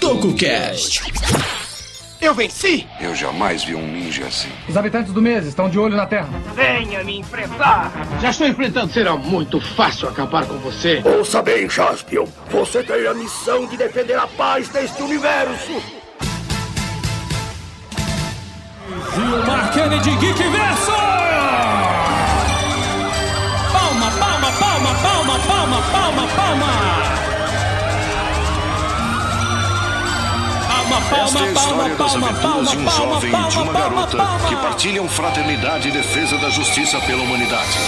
TocoCast. Eu venci! Eu jamais vi um ninja assim. Os habitantes do mês estão de olho na Terra. Venha me enfrentar! Já estou enfrentando. Será muito fácil acabar com você. Ouça bem, Jaspion. Você tem a missão de defender a paz deste universo. Gilmar Kennedy Geek Verso! Palma, palma, palma, palma, palma, palma, palma! Esta é a história das aventuras de um jovem e de uma garota que partilham fraternidade e defesa da justiça pela humanidade.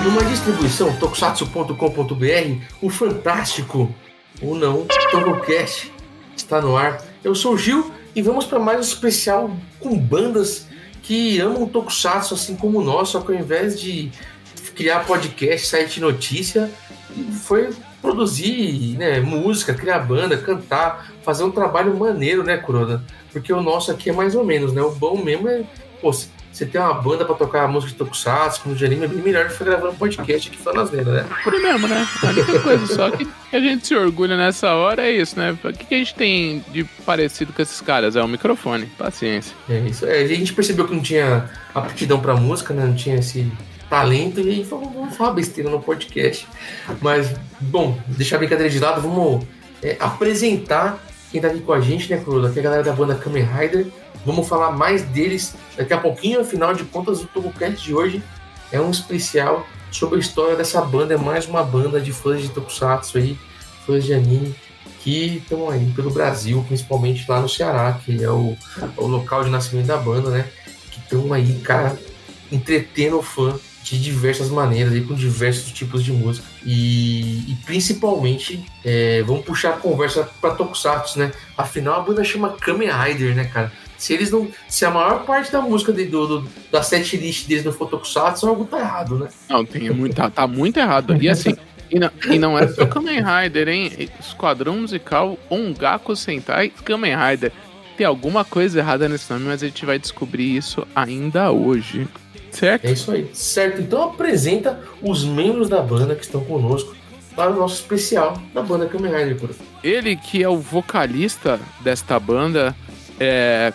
Numa distribuição tokusatsu.com.br, o fantástico, ou não, TokuCast está no ar. Eu sou o Gil e vamos para mais um especial com bandas que amam o Tokusatsu assim como nós, só que ao invés de criar podcast, site de notícia, foi produzir, né, música, criar banda, cantar, fazer um trabalho maneiro, né, Kuroda? Porque o nosso aqui é mais ou menos, né? O bom mesmo é, pô, você tem uma banda pra tocar a música de Tokusatsu, como de anime, é bem melhor do que ficar gravando um podcast aqui falando asneira, né? Por aí mesmo, né? A única coisa só que a gente se orgulha nessa hora é isso, né? O que a gente tem de parecido com esses caras? É o microfone, paciência. É isso. A gente percebeu que não tinha aptidão pra música, né? Não tinha esse talento, e aí falou, vamos falar besteira no podcast. Mas, bom, deixar a brincadeira de lado, vamos apresentar quem tá aqui com a gente, né, Kuroda? Que é a galera da banda Kamen Rider. Vamos falar mais deles daqui a pouquinho. Afinal de contas, o TokuCast de hoje é um especial sobre a história dessa banda. É mais uma banda de fãs de Tokusatsu aí, fãs de anime, que estão aí pelo Brasil, principalmente lá no Ceará, que é o local de nascimento da banda, né? Que estão aí, cara, entretendo o fã de diversas maneiras, aí, com diversos tipos de música. E principalmente, vamos puxar a conversa para Tokusatsu, né? Afinal, a banda chama Kamen Rider, né, cara? Se a maior parte da música da setlist deles não for Tokusatsu, algo tá errado, né? Não, tá muito errado. E assim, e não é só Kamen Rider, hein? Esquadrão Musical Ongaku Sentai Kamen Rider. Tem alguma coisa errada nesse nome, mas a gente vai descobrir isso ainda hoje. Certo? É isso aí. Certo, então apresenta os membros da banda que estão conosco para o nosso especial da banda Kamen Rider. Ele que é o vocalista desta banda,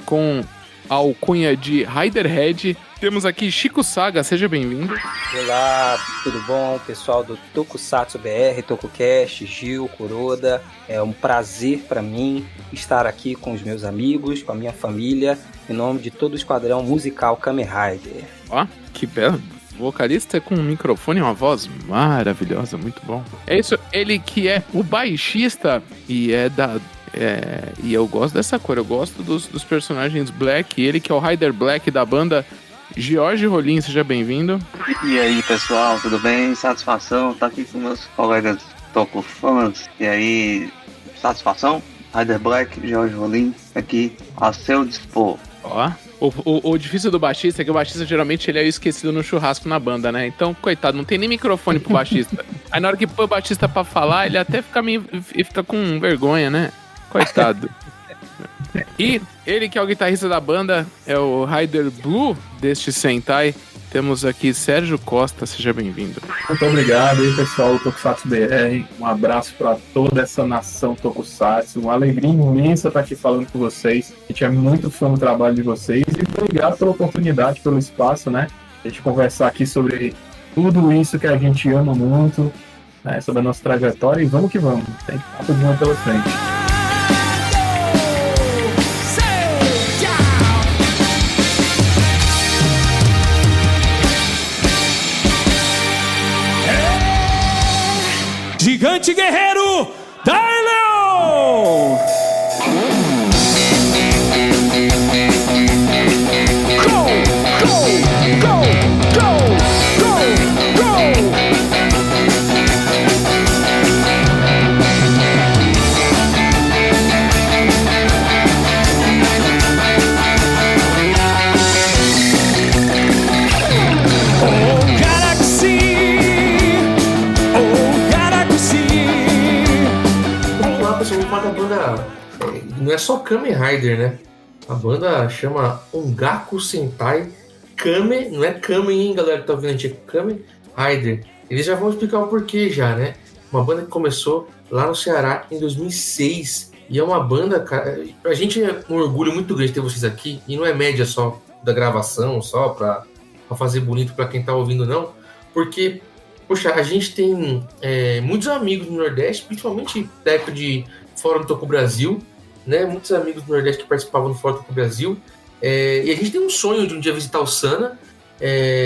com a alcunha de Riderhead. Temos aqui Chico Saga, seja bem-vindo. Olá, tudo bom, pessoal do Tokusatsu BR, TokuCast, Gil, Kuroda. É um prazer para mim estar aqui com os meus amigos, com a minha família, em nome de todo o esquadrão musical Kamen Rider. Ó, que belo. Vocalista com um microfone e uma voz maravilhosa, muito bom. É isso, ele que é o baixista e e eu gosto dessa cor, eu gosto dos personagens Black, ele que é o Rider Black da banda, Jorge Rolim, seja bem-vindo. E aí, pessoal, tudo bem? Satisfação, tá aqui com meus colegas Tokufans. E aí, satisfação? Rider Black, Jorge Rolim, aqui a seu dispor. Ó, o difícil do baixista é que o baixista geralmente ele é esquecido no churrasco na banda, né? Então, coitado, não tem nem microfone pro baixista. Aí na hora que põe o baixista pra falar, ele até fica com vergonha, né? Coitado. E ele que é o guitarrista da banda é o Rider Blue deste Sentai. Temos aqui Sérgio Costa, seja bem-vindo. Muito obrigado aí, pessoal do Tokusatsu BR. Um abraço para toda essa nação Tokusatsu. Uma alegria imensa estar aqui falando com vocês. A gente é muito fã do trabalho de vocês e obrigado pela oportunidade, pelo espaço, né? A gente conversar aqui sobre tudo isso que a gente ama muito, né? Sobre a nossa trajetória, e vamos que vamos. Tem papo de uma pela frente. Gigante Guerreiro Daileon! Go! Go! Go! Go! Go! Go! Oh, God! não é só Kamen Rider, né? A banda chama Ongaku Sentai Kamen, não é Kamen, hein, galera que tá ouvindo a gente, é Kamen Rider. Eles já vão explicar o porquê já, né? Uma banda que começou lá no Ceará em 2006. E é uma banda, cara, a gente é um orgulho muito grande ter vocês aqui. E não é média só da gravação, só pra fazer bonito pra quem tá ouvindo, não. Porque, poxa, a gente tem muitos amigos no Nordeste, principalmente da época de Fora do Toco Brasil, né? Muitos amigos do Nordeste que participavam do Fora do Toco Brasil. E a gente tem um sonho de um dia visitar o Sana.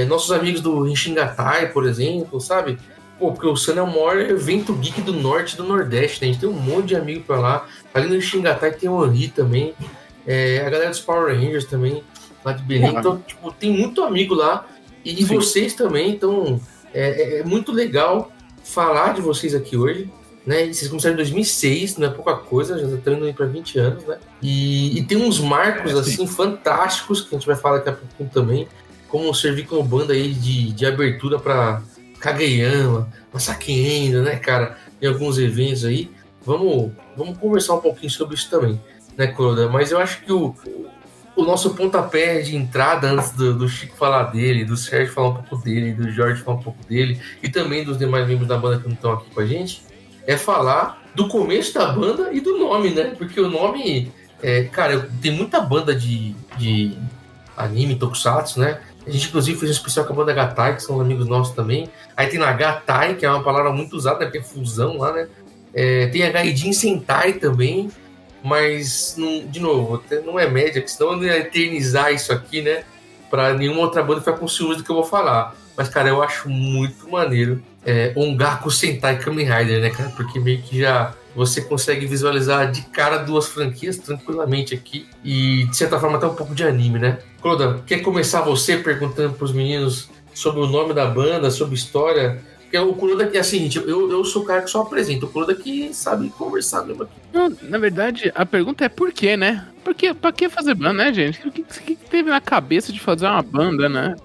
Nossos amigos do Xingatai, por exemplo, sabe? Pô, porque o Sana é o maior evento geek do Norte e do Nordeste, né? A gente tem um monte de amigos pra lá. Ali no Xingatai tem o Henri também. A galera dos Power Rangers também, lá de Belém. Então, tipo, tem muito amigo lá. E vocês também. Então, é muito legal falar de vocês aqui hoje. Né? Vocês começaram em 2006, não é pouca coisa, já estão indo para 20 anos, né? E tem uns marcos, assim, fantásticos, que a gente vai falar daqui a pouco também, como servir como banda aí de abertura para Kageyama, Masaki Endo, né, cara? Em alguns eventos aí. Vamos conversar um pouquinho sobre isso também, né, Kuroda? Mas eu acho que o nosso pontapé de entrada, antes do Chico falar dele, do Sérgio falar um pouco dele, do Jorge falar um pouco dele, e também dos demais membros da banda que não estão aqui com a gente, é falar do começo da banda e do nome, né? Porque o nome... cara, tem muita banda de anime, tokusatsu, né? A gente, inclusive, fez um especial com a banda Gatai, que são amigos nossos também. Aí tem a Gatai, que é uma palavra muito usada, né? Porque é fusão lá, né? Tem a Gaijin Sentai também, mas, de novo, não é média, porque senão eu não ia eternizar isso aqui, né? Pra nenhuma outra banda ficar com ciúmes do que eu vou falar. Mas, cara, eu acho muito maneiro Ongaku Sentai Kamen Rider, né, cara? Porque meio que já você consegue visualizar de cara duas franquias tranquilamente aqui. E, de certa forma, até um pouco de anime, né? Kuroda, quer começar você perguntando pros meninos sobre o nome da banda, sobre história? Porque o Kuroda é o seguinte, eu sou o cara que só apresenta, o Kuroda que sabe conversar mesmo aqui. Não, na verdade, a pergunta é por quê, né? Pra que fazer banda, né, gente? O que teve na cabeça de fazer uma banda, né?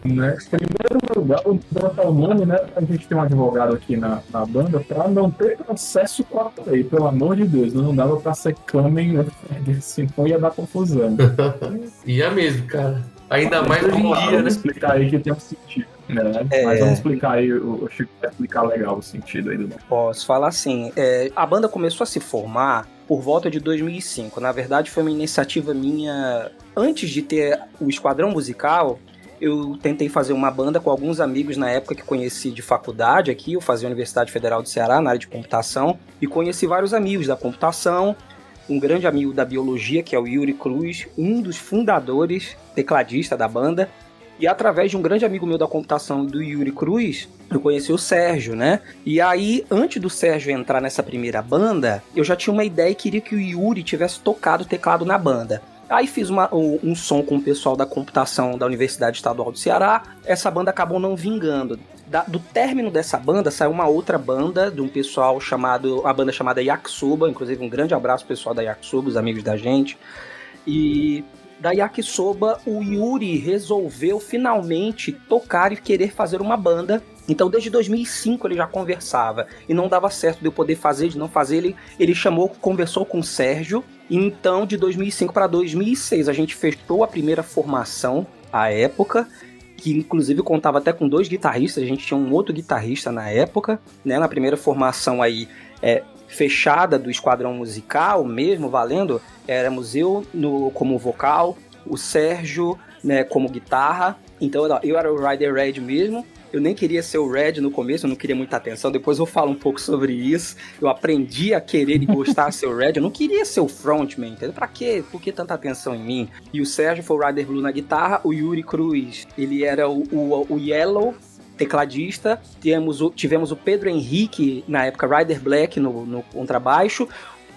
Né? Primeiro lugar, o nome, né? A gente tem um advogado aqui na banda pra não ter processo com a lei, pelo amor de Deus. Não dava pra ser Kamen, senão ia dar confusão. Ia mesmo, cara. Ainda mais hoje em dia, né? Vamos explicar aí que tem um sentido. Né? Mas vamos explicar aí, o Chico vai explicar legal o sentido aí do nome. Posso falar assim, a banda começou a se formar por volta de 2005. Na verdade, foi uma iniciativa minha. Antes de ter o Esquadrão Musical, eu tentei fazer uma banda com alguns amigos na época que conheci de faculdade aqui. Eu fazia a Universidade Federal do Ceará, na área de computação, e conheci vários amigos da computação. Um grande amigo da biologia, que é o Yuri Cruz, um dos fundadores, tecladista da banda. E através de um grande amigo meu da computação, do Yuri Cruz, eu conheci o Sérgio, né? E aí, antes do Sérgio entrar nessa primeira banda, eu já tinha uma ideia e queria que o Yuri tivesse tocado teclado na banda. Aí fiz um som com o pessoal da computação da Universidade Estadual do Ceará. Essa banda acabou não vingando. Do término dessa banda, saiu uma outra banda, de um pessoal a banda chamada Yakisoba. Inclusive, um grande abraço pro pessoal da Yakisoba, os amigos da gente. E da Yakisoba, o Yuri resolveu finalmente tocar e querer fazer uma banda. Então, desde 2005 ele já conversava e não dava certo de eu poder fazer, de não fazer. Ele conversou com o Sérgio. Então, de 2005 para 2006, a gente fechou a primeira formação à época, que inclusive contava até com 2 guitarristas. A gente tinha um outro guitarrista na época, né? Na primeira formação aí, fechada do Esquadrão Musical mesmo, valendo, éramos eu como vocal, o Sérgio, né, como guitarra. Então eu era o Rider Red mesmo. Eu nem queria ser o Red no começo, eu não queria muita atenção. Depois eu falo um pouco sobre isso. Eu aprendi a querer e gostar de ser o Red. Eu não queria ser o frontman, entendeu? Pra quê? Por que tanta atenção em mim? E o Sérgio foi o Rider Blue na guitarra. O Yuri Cruz, ele era o Yellow, tecladista. Tivemos o Pedro Henrique, na época Rider Black, no contrabaixo.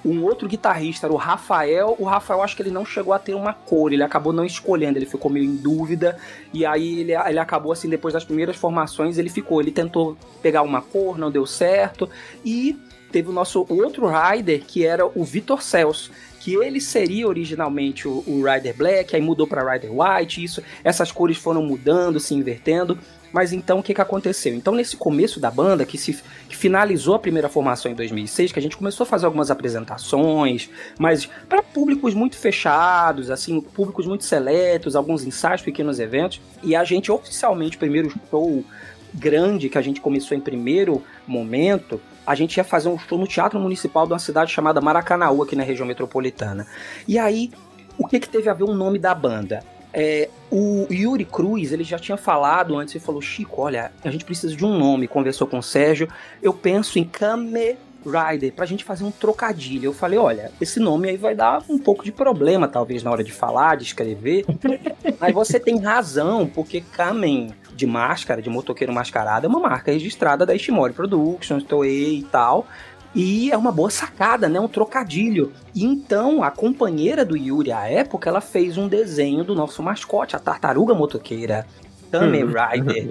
Um outro guitarrista era o Rafael. O Rafael, acho que ele não chegou a ter uma cor, ele acabou não escolhendo, ele ficou meio em dúvida. E aí ele acabou assim, depois das primeiras formações, ele tentou pegar uma cor, não deu certo. E teve o nosso outro rider, que era o Vitor Celso, que ele seria originalmente o Rider Black, aí mudou para Rider White, essas cores foram mudando, se invertendo. Mas então o que aconteceu? Então nesse começo da banda, que finalizou a primeira formação em 2006, que a gente começou a fazer algumas apresentações, mas para públicos muito fechados, assim, públicos muito seletos, alguns ensaios, pequenos eventos, e a gente oficialmente, o primeiro show grande que a gente começou em primeiro momento, a gente ia fazer um show no Teatro Municipal de uma cidade chamada Maracanaú, aqui na região metropolitana. E aí, o que teve a ver o nome da banda? O Yuri Cruz, ele já tinha falado antes, ele falou, Chico, olha, a gente precisa de um nome, conversou com o Sérgio, eu penso em Kamen Rider, pra gente fazer um trocadilho. Eu falei, olha, esse nome aí vai dar um pouco de problema, talvez, na hora de falar, de escrever, mas você tem razão, porque Kamen de máscara, de motoqueiro mascarado, é uma marca registrada da Ishimori Productions, Toei e tal, e é uma boa sacada, né? Um trocadilho. E então, a companheira do Yuri, à época, ela fez um desenho do nosso mascote, a tartaruga motoqueira, Kamen Rider.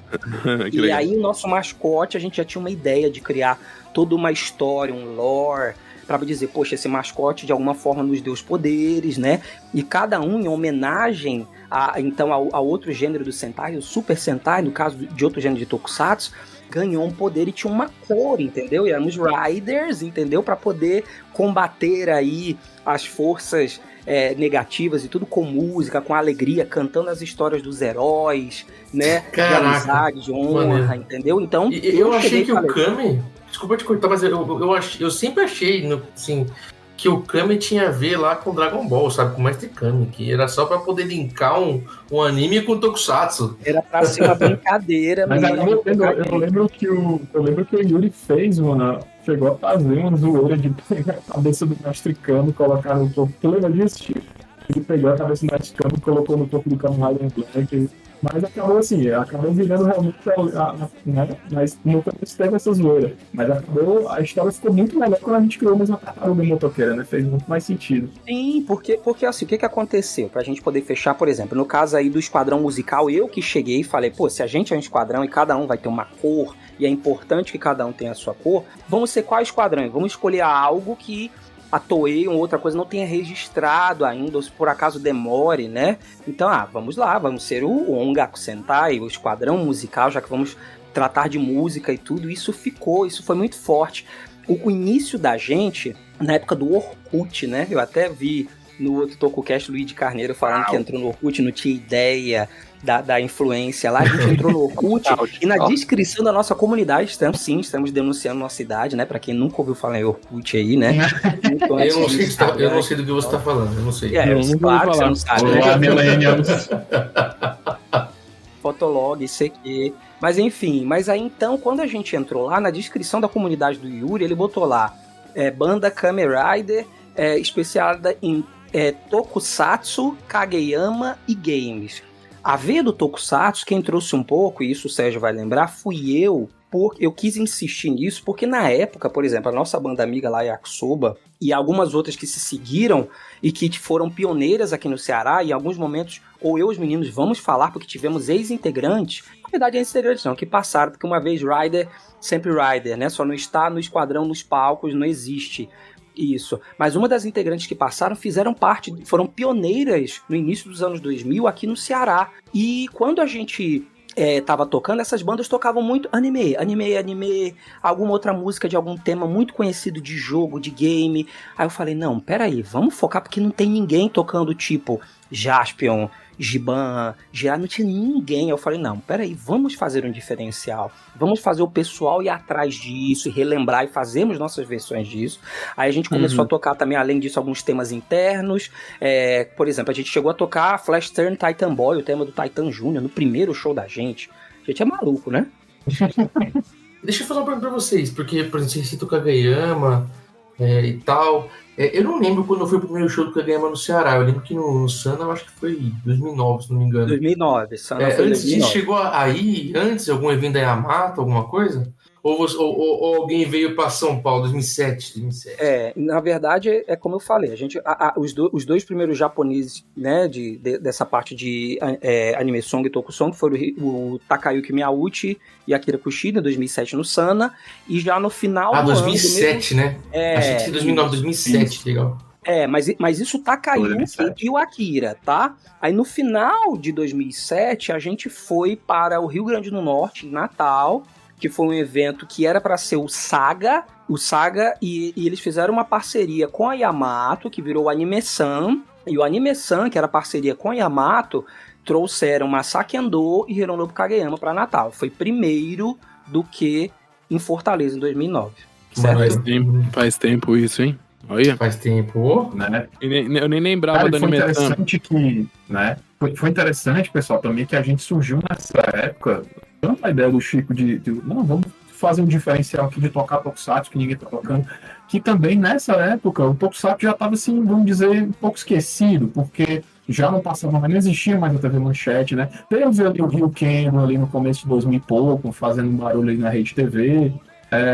E legal. Aí, o nosso mascote, a gente já tinha uma ideia de criar toda uma história, um lore, para dizer, poxa, esse mascote de alguma forma nos deu os poderes, né? E cada um em homenagem ao outro gênero do Sentai, o Super Sentai, no caso de outro gênero de Tokusatsu, ganhou um poder e tinha uma cor, entendeu? E éramos Riders, entendeu? Para poder combater aí as forças negativas e tudo com música, com alegria, cantando as histórias dos heróis, né? Caraca, de amizade, de honra, maneiro. Entendeu? Então, eu achei que o Kamen... Desculpa te cortar, mas eu sempre achei, assim, que o Kamen tinha a ver lá com Dragon Ball, sabe? Com o Mestre Kamen, que era só pra poder linkar um anime com o Tokusatsu. Era pra ser uma brincadeira. Mas eu lembro que o Yuri chegou a fazer uma zoeira de pegar a cabeça do Mestre Kami e colocar no topo. Tu lembra disso, Chico? Ele pegou a cabeça do Mestre Kami e colocou no topo do Kamen Rider Black. Mas acabou assim, acabou virando realmente, né? Mas nunca teve essa zoeira. Mas a história ficou muito melhor quando a gente criou mesmo a tartaruga motoqueira, né? Fez muito mais sentido. Sim, porque assim, o que aconteceu? Pra gente poder fechar, por exemplo, no caso aí do esquadrão musical, eu que cheguei e falei, pô, se a gente é um esquadrão e cada um vai ter uma cor, e é importante que cada um tenha a sua cor, vamos ser qual esquadrão? Vamos escolher algo que a Toei ou outra coisa não tenha registrado ainda, ou se por acaso demore, né? Então, vamos lá, vamos ser o Ongaku Sentai, o esquadrão musical, já que vamos tratar de música e tudo. Isso foi muito forte. O início da gente, na época do Orkut, né? Eu até vi no outro TokuCast o Luigi Carneiro falando que entrou no Orkut, não tinha ideia da influência lá. A gente entrou no Orkut e na descrição da nossa comunidade estamos denunciando nossa idade, né? Pra quem nunca ouviu falar em Orkut aí, né? Então, eu não sei do que você tá falando, eu não sei. Claro que você não sabe. Olá, millennials. Fotolog, CQ. Mas enfim, aí então, quando a gente entrou lá, na descrição da comunidade do Yuri, ele botou lá, banda Kamen Rider, especializada em Tokusatsu, Kageyama e Games. A veia do Tokusatsu, quem trouxe um pouco, e isso o Sérgio vai lembrar, fui eu, porque eu quis insistir nisso, porque na época, por exemplo, a nossa banda amiga lá, Yakisoba, e algumas outras que se seguiram e que foram pioneiras aqui no Ceará, e em alguns momentos, ou eu e os meninos vamos falar, porque tivemos ex-integrantes, na verdade ex-integrantes não, que passaram, porque uma vez Rider, sempre Rider, né? Só não está no esquadrão, nos palcos, não existe isso. Mas uma das integrantes que passaram foram pioneiras no início dos anos 2000 aqui no Ceará. E quando a gente tava tocando, essas bandas tocavam muito anime, alguma outra música de algum tema muito conhecido de jogo, de game. Aí eu falei, não, peraí, vamos focar, porque não tem ninguém tocando tipo Jaspion, Giban, Girard, não tinha ninguém. Eu falei, não, peraí, vamos fazer um diferencial, vamos fazer o pessoal ir atrás disso e relembrar, e fazemos nossas versões disso. Aí a gente começou a tocar também, além disso, alguns temas internos. Por exemplo, a gente chegou a tocar Flash Turn Titan Boy, o tema do Titan Jr., no primeiro show da gente. A gente é maluco, né? Deixa eu fazer uma pergunta pra vocês, porque, por exemplo, você cita o Kageyama e tal. Eu não lembro quando foi o primeiro show do Kageyama no Ceará. Eu lembro que no Sana, eu acho que foi 2009, se não me engano. 2009, Sana foi antes 2009. disso, chegou aí, antes, algum evento da Yamato, alguma coisa? Ou alguém veio para São Paulo, 2007? Na verdade, é como eu falei, a gente, os dois primeiros japoneses, né, dessa parte de anime song e tokusong foram o Takayuki Miyauchi e Akira Kushida, em 2007 no Sana, e já no final do 2007, ano... né? Achei que foi 2009, 2007, legal. Mas isso Takayuki e o Akira, tá? Aí no final de 2007, a gente foi para o Rio Grande do Norte, Natal, que foi um evento que era para ser o Saga, e eles fizeram uma parceria com a Yamato, que virou o Anime-san, e o Anime-san, que era parceria com a Yamato, trouxeram Masaaki Ando e Hironobu Kageyama para Natal. Foi primeiro do que em Fortaleza, em 2009. Faz tempo isso, hein? Olha. Faz tempo, né? Eu nem lembrava do Foi Anime-san. interessante que, né? Foi interessante, pessoal, também que a gente surgiu nessa época, tanto a ideia do Chico não, vamos fazer um diferencial aqui de tocar Tokusatsu que ninguém tá tocando, que também nessa época o Tokusatsu já estava assim, vamos dizer, um pouco esquecido, porque já não passava mais, não existia mais a TV Manchete, né? Teve ali o Rio Kendo ali no começo de 2000 e pouco, fazendo um barulho ali na Rede TV,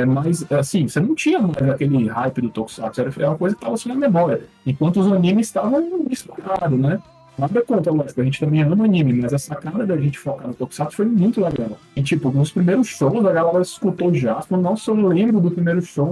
mas assim, você não tinha mais aquele hype do Tokusatsu, era uma coisa que estava assim na memória, enquanto os animes estavam disparados, né? Nada contra, lógico, a gente também ama anime, mas a sacada da gente focar no Tokusatsu foi muito legal. E tipo, nos primeiros shows a galera escutou Jasper, não só lembro do primeiro show,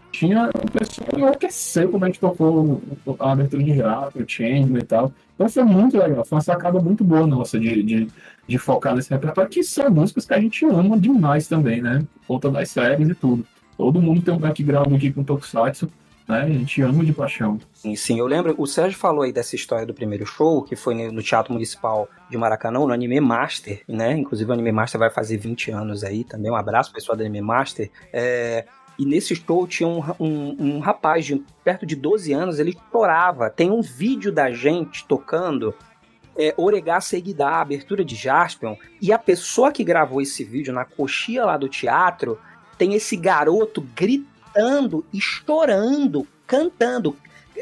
tinha o pessoal enlouquecer como a gente tocou a abertura de Jasper, o Changeman e tal. Então foi muito legal, foi uma sacada muito boa nossa de focar nesse repertório, que são músicas que a gente ama demais também, né? Por conta das séries e tudo. Todo mundo tem um background aqui com Tokusatsu, né? A gente ama de paixão. Sim, eu lembro, o Sérgio falou aí dessa história do primeiro show, que foi no Teatro Municipal de Maracanã, no Anime Master, né? Inclusive o Anime Master vai fazer 20 anos aí também. Um abraço, pessoal do Anime Master. E nesse show tinha um rapaz de perto de 12 anos, ele chorava. Tem um vídeo da gente tocando Oregá Seguidá, a abertura de Jaspion, e a pessoa que gravou esse vídeo na coxia lá do teatro tem esse garoto gritando e chorando, cantando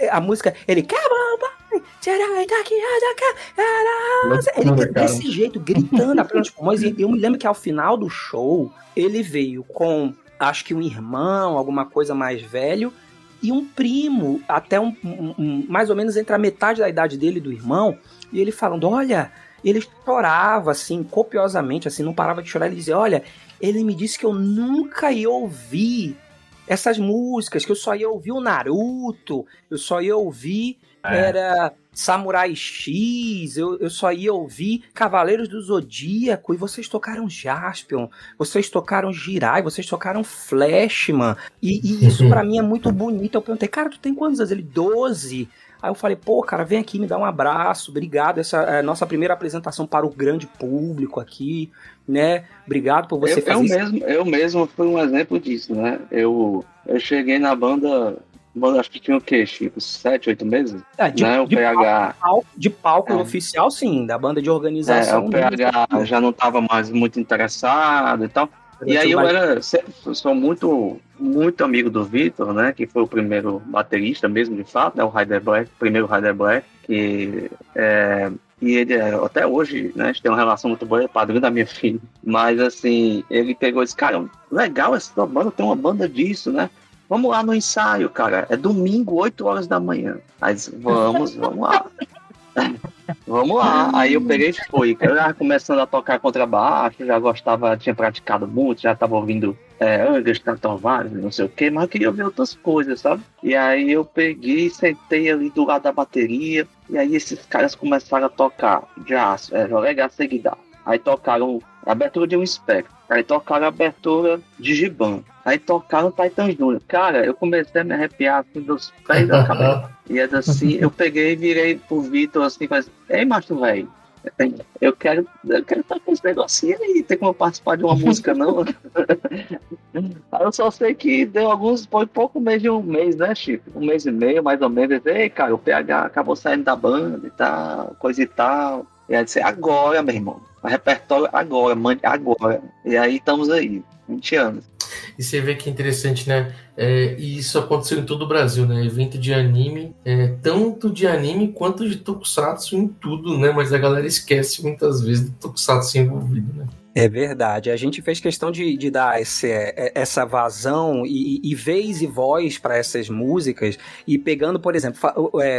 a música, ele desse jeito, gritando a plenos pulmões. E eu me lembro que ao final do show ele veio com, acho que um irmão, alguma coisa mais velho, e um primo, até mais ou menos entre a metade da idade dele e do irmão, e ele falando, olha, ele chorava assim, copiosamente, assim, não parava de chorar. Ele dizia, olha, ele me disse que eu nunca ia ouvir essas músicas, que eu só ia ouvir o Naruto, eu só ia ouvir era Samurai X, eu só ia ouvir Cavaleiros do Zodíaco, e vocês tocaram Jaspion, vocês tocaram Jirai, vocês tocaram Flashman, e isso pra mim é muito bonito. Eu perguntei, cara, tu tem quantos anos? Ele, 12. Aí eu falei, pô, cara, vem aqui, me dá um abraço, obrigado, essa é a nossa primeira apresentação para o grande público aqui, né, obrigado por você fazer isso. Eu mesmo fui um exemplo disso, né, eu cheguei na banda, acho que tinha o quê, Chico, 7, 8 meses? Né? O PH... De palco oficial, sim, da banda de organização. O PH já não estava mais muito interessado e tal. E aí sou muito, muito amigo do Vitor, né? Que foi o primeiro baterista mesmo, de fato, né? O Ryder Black, primeiro Ryder Black, que e ele até hoje, né? A gente tem uma relação muito boa, é padrinho da minha filha. Mas assim, ele pegou e disse, cara, legal essa tua banda, tem uma banda disso, né? Vamos lá no ensaio, cara. É domingo, 8 horas da manhã. Aí vamos lá. Vamos lá. Aí eu peguei e fui. Eu já começando a tocar contrabaixo, já gostava, tinha praticado muito, já estava ouvindo Angus, Cantovares, não sei o que, mas eu queria ver outras coisas, sabe? E aí eu peguei, sentei ali do lado da bateria, e aí esses caras começaram a tocar jazz, Oregá Seguidá. Aí tocaram a abertura de um espectro. Aí tocaram a abertura de Giban. Aí tocaram Titan Júnior. Cara, eu comecei a me arrepiar assim, dos pés da cabeça. E assim, eu peguei e virei pro Vitor assim, mas, ei, macho, velho, eu quero estar com esse negocinho aí, tem como participar de uma música, não? Aí eu só sei que deu pouco mais de um mês, né, Chico? 1 mês e meio, mais ou menos. Ei, cara, o PH acabou saindo da banda e tal, coisa e tal. E aí disse, agora, meu irmão, o repertório agora, mãe, agora. E aí estamos aí, 20 anos. E você vê que é interessante, né? E isso aconteceu em todo o Brasil, né? Evento de anime, tanto de anime quanto de Tokusatsu em tudo, né? Mas a galera esquece muitas vezes do Tokusatsu envolvido, né? É verdade. A gente fez questão de dar essa vazão e vez e voz para essas músicas, e pegando, por exemplo,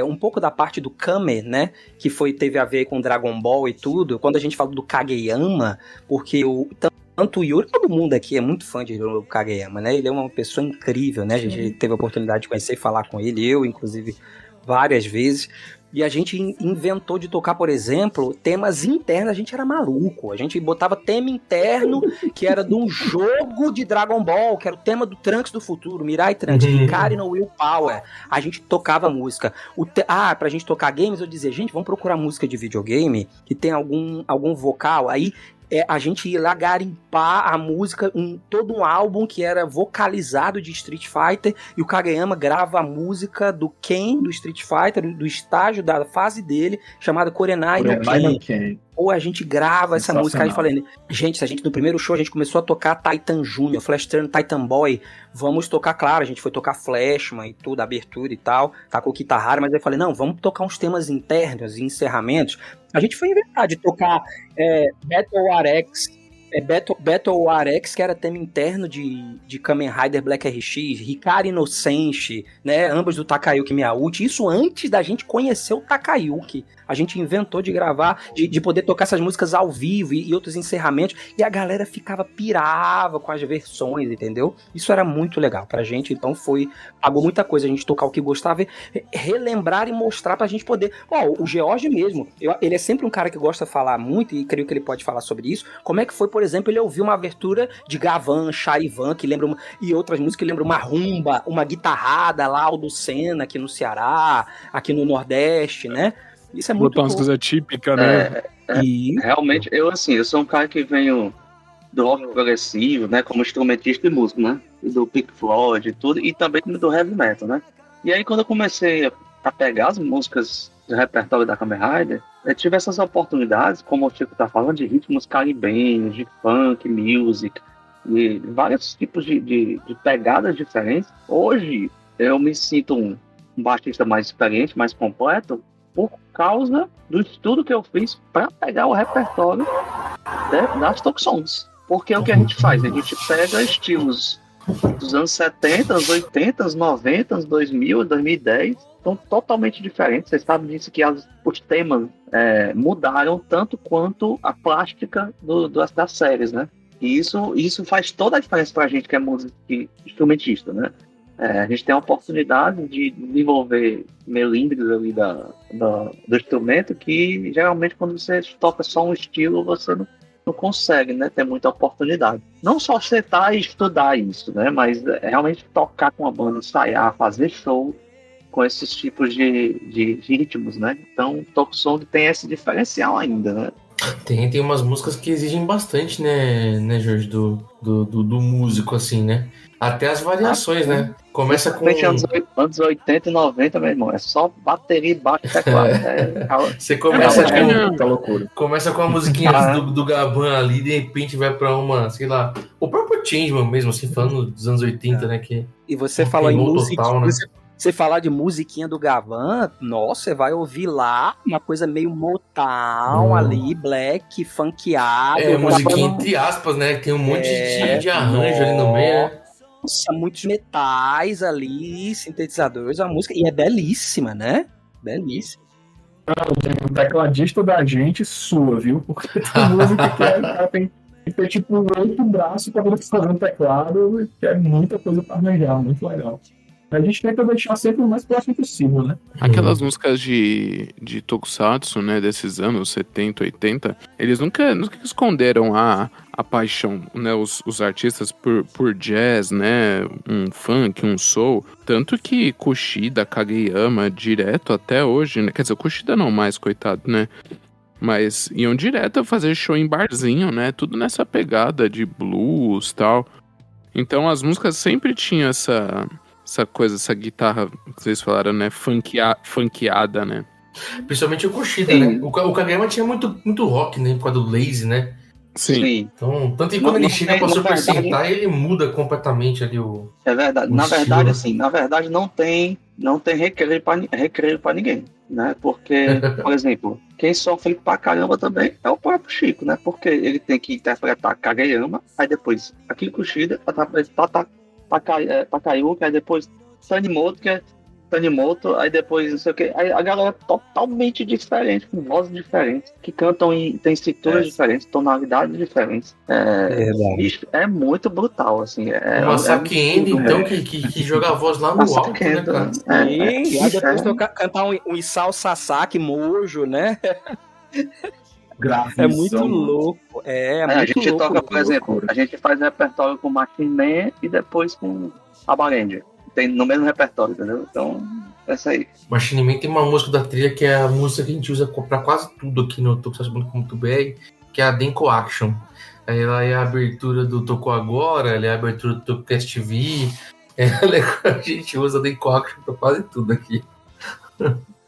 um pouco da parte do Kame, né? Que teve a ver com Dragon Ball e tudo. Quando a gente fala do Kageyama, porque tanto o Yuri, todo mundo aqui é muito fã de Hironobu Kageyama, né? Ele é uma pessoa incrível, né? A gente teve a oportunidade de conhecer e falar com ele. Eu, inclusive, várias vezes. E a gente inventou de tocar, por exemplo, temas internos. A gente era maluco. A gente botava tema interno que era de um jogo de Dragon Ball, que era o tema do Trunks do futuro, Mirai Trunks, Hikari no Willpower. A gente tocava música. Pra gente tocar games, eu dizia, gente, vamos procurar música de videogame que tem algum vocal. Aí a gente ia lá garimpar a música, todo um álbum que era vocalizado de Street Fighter, e o Kageyama grava a música do Ken, do Street Fighter, do estágio da fase dele, chamada Kurenai no Ken. Ou a gente grava essa música, aí falando, gente, no primeiro show a gente começou a tocar Titan Junior, Flash Turn, Titan Boy, vamos tocar, claro, a gente foi tocar Flashman e tudo, abertura e tal, tá com o Kitahara, mas aí eu falei, não, vamos tocar uns temas internos e encerramentos. A gente foi inventar de tocar Battle RX, Battle RX, que era tema interno de Kamen Rider Black RX, Hikari no Senshi, né, ambas do Takayuki Miyauchi, isso antes da gente conhecer o Takayuki. A gente inventou de gravar, de poder tocar essas músicas ao vivo e outros encerramentos, e a galera pirava com as versões, entendeu? Isso era muito legal pra gente, então pagou muita coisa a gente tocar o que gostava, relembrar e mostrar pra gente poder. O George mesmo, ele é sempre um cara que gosta de falar muito, e creio que ele pode falar sobre isso, como é que foi, por exemplo, ele ouviu uma abertura de Gavan, Charivan, e outras músicas que lembram uma rumba, uma guitarrada lá, o do Senna, aqui no Ceará, aqui no Nordeste, né? Isso é muito botar umas coisas típicas, né? Realmente, eu sou um cara que venho do rock progressivo, né, como instrumentista e músico, né, e do Pink Floyd e tudo, e também do heavy metal, né. E aí quando eu comecei a pegar as músicas do repertório da Kamen Rider, eu tive essas oportunidades, como o Chico tá falando, de ritmos caribenhos, de funk, music, e vários tipos de pegadas diferentes. Hoje eu me sinto um baixista mais experiente, mais completo, por causa do estudo que eu fiz para pegar o repertório das Tokusons. Porque o que a gente faz? A gente pega estilos dos anos 70, anos 80, anos 90, anos 2000, 2010, são totalmente diferentes. Vocês sabem disso, que os temas mudaram tanto quanto a plástica das séries, né? E isso faz toda a diferença para a gente que é músico e instrumentista, né? A gente tem a oportunidade de desenvolver melindres ali do instrumento, que geralmente quando você toca só um estilo, você não consegue, né, ter muita oportunidade. Não só sentar e estudar isso, né, mas realmente tocar com a banda, ensaiar, fazer show com esses tipos de ritmos, né. Então o Tokusong tem esse diferencial ainda, né. Tem umas músicas que exigem bastante, né, Jorge, do músico, assim, né? Até as variações, né? Começa com... anos 80 e 90, meu irmão, é só bateria e baixo e teclado. Você começa com loucura. Começa com a musiquinha do Gaban ali, de repente vai pra uma, sei lá, o próprio Changeman mesmo, assim, falando dos anos 80, né? E você falou em música, total, né? Você falar de musiquinha do Gavan, nossa, você vai ouvir lá uma coisa meio Motown ali, black, funkeado. Musiquinha entre aspas, né? Tem um monte de arranjo ali no meio, né? Nossa, muitos metais sintetizadores, a música, e é belíssima, né? Belíssima. O tecladista da gente sua, viu? Porque tem música que o cara tem que ter tipo 8 braços pra poder fazer um teclado, que é muita coisa pra arranjar, muito legal. A gente tenta deixar sempre o mais próximo possível, né? Aquelas músicas de Tokusatsu, né, desses anos 70, 80, eles nunca esconderam a paixão, né, os artistas por jazz, né, um funk, um soul, tanto que Kushida, Kageyama, direto até hoje, né, quer dizer, Kushida não mais, coitado, né, mas iam direto a fazer show em barzinho, né, tudo nessa pegada de blues e tal. Então as músicas sempre tinham essa coisa, essa guitarra que vocês falaram, né, funkeada, né? Principalmente o Kushida, né? O Kageyama tinha muito rock, né, por causa do Lazy, né? Sim. Então, tanto que quando ele chega pra Super Sentai, ele muda completamente ali o... É verdade. Na verdade, não tem recreio pra ninguém, né? Porque, por exemplo, quem sofre pra caramba também é o próprio Chico, né? Porque ele tem que interpretar Kageyama, aí depois aqui Kushida, Takayuki, aí depois Tanimoto, que é Tanimoto, aí depois não sei o que, aí a galera totalmente diferente, com vozes diferentes, que cantam em tem estruturas diferentes, tonalidades diferentes. Bicho, é muito brutal, assim. O Masaki Endo, então, que joga a voz lá no alto, né, cara? Sim, aí depois cantar um Isao Sasaki, Mojo, né? Grafisão. É muito louco. Muito a gente louco, toca, por exemplo, a gente faz repertório com Machine Man e depois com Abarendia. Tem no mesmo repertório, entendeu? Então, é isso aí. Machine Man tem uma música da trilha que é a música que a gente usa pra quase tudo aqui no Tokusatsu.com.br, que é a Denko Action. Ela é a abertura do Tocou Agora, ela é a abertura do TokuCast TV. A gente usa a Denko Action pra quase tudo aqui.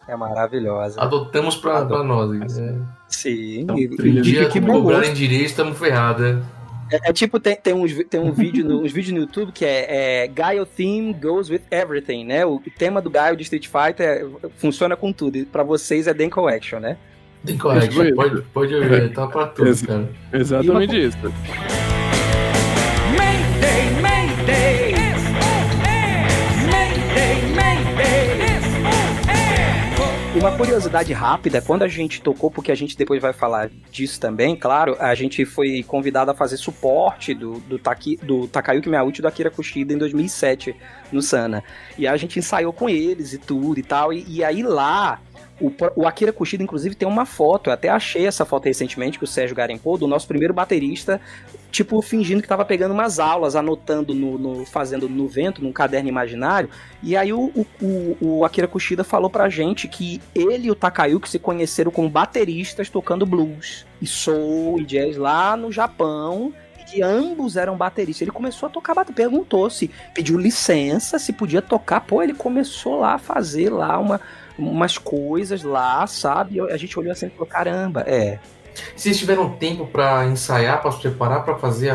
É maravilhosa. Adotamos pra nós. Sim. Então, um dia que cobrarem direito, estamos ferrados. Tipo, tem um vídeo uns vídeos no YouTube que é Gaio Theme Goes With Everything, né? O tema do Gaio de Street Fighter funciona com tudo. E pra vocês é Denko Action, né? Denko Action, pode ouvir, tá pra tudo, cara. Exatamente isso. Mayday, Mayday! E uma curiosidade rápida, quando a gente tocou, porque a gente depois vai falar disso também, claro, a gente foi convidado a fazer suporte do Takayuki Miyauchi e do Akira Kushida em 2007, no Sana. E a gente ensaiou com eles e tudo e tal, e aí lá, o Akira Kushida, inclusive, tem uma foto, eu até achei essa foto recentemente, que o Sérgio garimpou, do nosso primeiro baterista, tipo, fingindo que tava pegando umas aulas, anotando, fazendo no vento, num caderno imaginário, e aí o Akira Kushida falou pra gente que ele e o Takayuki se conheceram como bateristas tocando blues, e soul, e jazz lá no Japão, que ambos eram bateristas. Ele começou a tocar bateria, perguntou se pediu licença, se podia tocar, ele começou lá a fazer lá umas coisas lá, sabe? E a gente olhou assim e falou, caramba, Vocês tiveram tempo pra ensaiar, pra se preparar pra fazer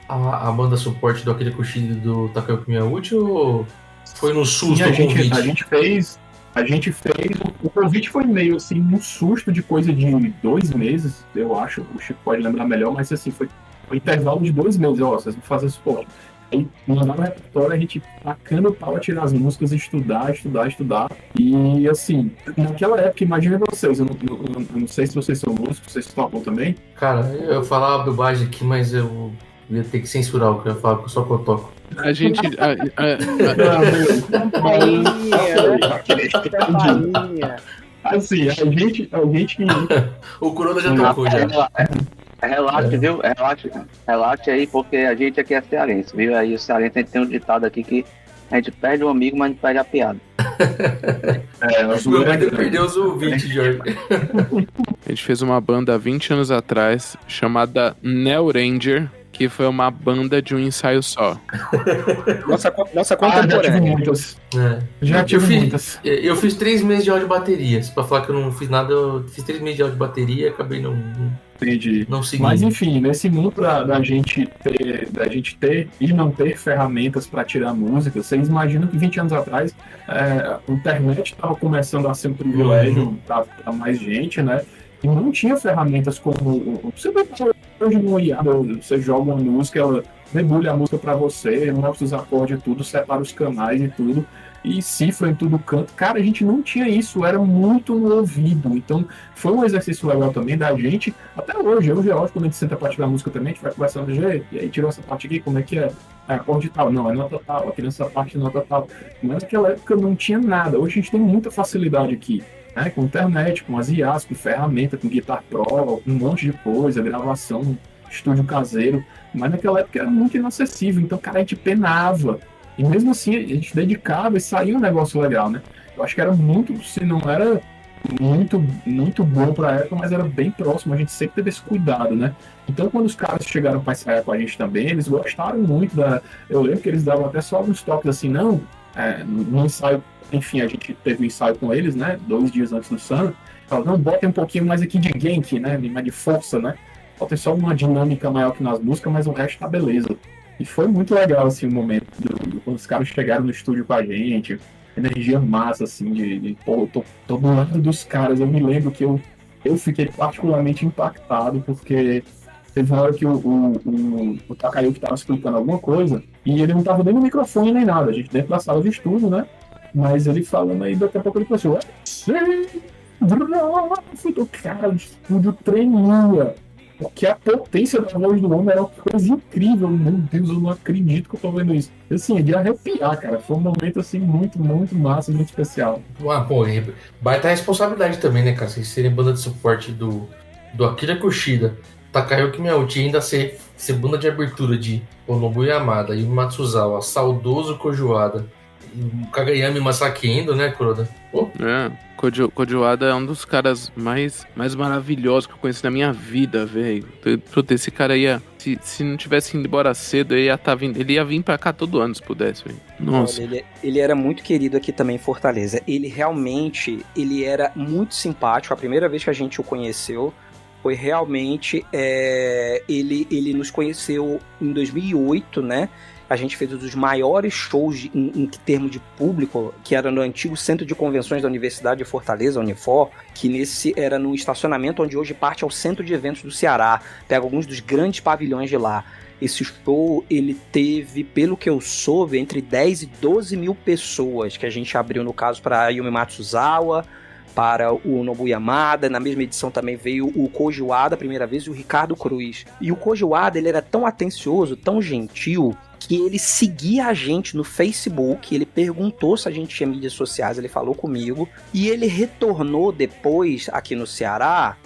a banda suporte do Akira Kushida e do Takayuki Miyauchi, ou foi no susto o convite? A gente fez, o convite foi meio assim, no susto de coisa de 2 meses, eu acho, o Chico pode lembrar melhor, mas assim, foi um intervalo de 2 meses, vocês vão fazer suporte. Aí, mandar no repertório, a gente tacando o pau a tirar as músicas, estudar. E, assim, naquela época, imagina vocês, eu não sei se vocês são músicos, vocês tocam também? Cara, eu ia falar uma bobagem aqui, mas eu ia ter que censurar o que eu ia falar, só que eu toco. A gente... Assim, a gente o Kuroda já tocou, já. Relaxe, viu? Relaxe aí, porque a gente aqui é cearense, viu? Aí o cearense, a gente tem um ditado aqui que a gente perde um amigo, mas não perde a piada. Meu pai perdeu os ouvintes, Jorge. A gente fez uma banda há 20 anos atrás, chamada Neo Ranger, que foi uma banda de um ensaio só. Nossa contemporânea. Já tive muitas. Eu fiz 3 meses de áudio bateria. Se pra falar que eu não fiz nada, eu fiz 3 meses de áudio bateria e acabei não seguindo. Mas enfim, nesse mundo da gente ter e não ter ferramentas para tirar música, vocês imaginam que 20 anos atrás a internet estava começando a ser um privilégio para mais gente, né? E não tinha ferramentas como você vai hoje no IA, você joga uma música, ela debulha a música para você, mostra os acordes e tudo, separa os canais e tudo, e cifra em tudo canto. Cara, a gente não tinha isso, era muito no ouvido. Então foi um exercício legal também da gente, até hoje, quando a gente senta pra tirar música também, a gente vai conversando, e aí tirou essa parte aqui, como é que é? Acorde tal, não, é nota tal, aqui nessa parte nota tal. Mas naquela época não tinha nada, hoje a gente tem muita facilidade aqui. Com internet, com as IAs, com ferramenta, com Guitar Pro, com um monte de coisa, gravação, estúdio caseiro, mas naquela época era muito inacessível, então, cara, a gente penava, e mesmo assim a gente dedicava e saía um negócio legal, né? Eu acho que era muito, se não era muito bom pra época, mas era bem próximo, a gente sempre teve esse cuidado, né? Então, quando os caras chegaram pra ensaiar com a gente também, eles gostaram muito eu lembro que eles davam até só alguns toques assim, no ensaio. Enfim, a gente teve um ensaio com eles, né? 2 dias antes do Sana. Falaram, não, botem um pouquinho mais aqui de Genki, né? Mais de força, né? Botem só uma dinâmica maior que nas músicas, mas o resto tá beleza. E foi muito legal, assim, o momento quando os caras chegaram no estúdio com a gente. Energia massa, assim, pô, tô do lado dos caras. Eu me lembro que eu fiquei particularmente impactado, porque teve uma hora que o Takayuki tava explicando alguma coisa e ele não tava nem no microfone nem nada. A gente dentro da sala de estúdio, né? Mas ele falando aí, daqui a pouco ele pensou, cara, o estúdio tremia. Porque a potência da voz do homem era uma coisa incrível. Meu Deus, eu não acredito que eu tô vendo isso. Assim, de arrepiar, cara. Foi um momento, assim, muito, muito massa, muito especial. Baita responsabilidade também, né, cara? Vocês serem banda de suporte do Akira Kushida, Takayuki Miyauchi, ainda ser banda de abertura de Nobuo Yamada e o Matsuzawa, saudoso Kojiwada, o Kagayami Masaki Endo, né, Kuroda? Kojiwada é um dos caras mais maravilhosos que eu conheci na minha vida, velho. Puta, esse cara ia... Se não tivesse ido embora cedo, ele ia vir pra cá todo ano, se pudesse, velho. Nossa. Olha, ele era muito querido aqui também em Fortaleza. Ele realmente, era muito simpático. A primeira vez que a gente o conheceu foi realmente... Ele nos conheceu em 2008, né? A gente fez um dos maiores shows em termos de público, que era no antigo Centro de Convenções da Universidade de Fortaleza, Unifor, que era no estacionamento onde hoje parte ao Centro de Eventos do Ceará. Pega alguns dos grandes pavilhões de lá. Esse show, ele teve, pelo que eu soube, entre 10 e 12 mil pessoas, que a gente abriu, no caso, para Yumi Matsuzawa, para o Nobuo Yamada. Na mesma edição também veio o Kojiwada a primeira vez e o Ricardo Cruz. E o Kojiwada, ele era tão atencioso, tão gentil, que ele seguia a gente no Facebook, ele perguntou se a gente tinha mídias sociais, ele falou comigo, e ele retornou depois aqui no Ceará,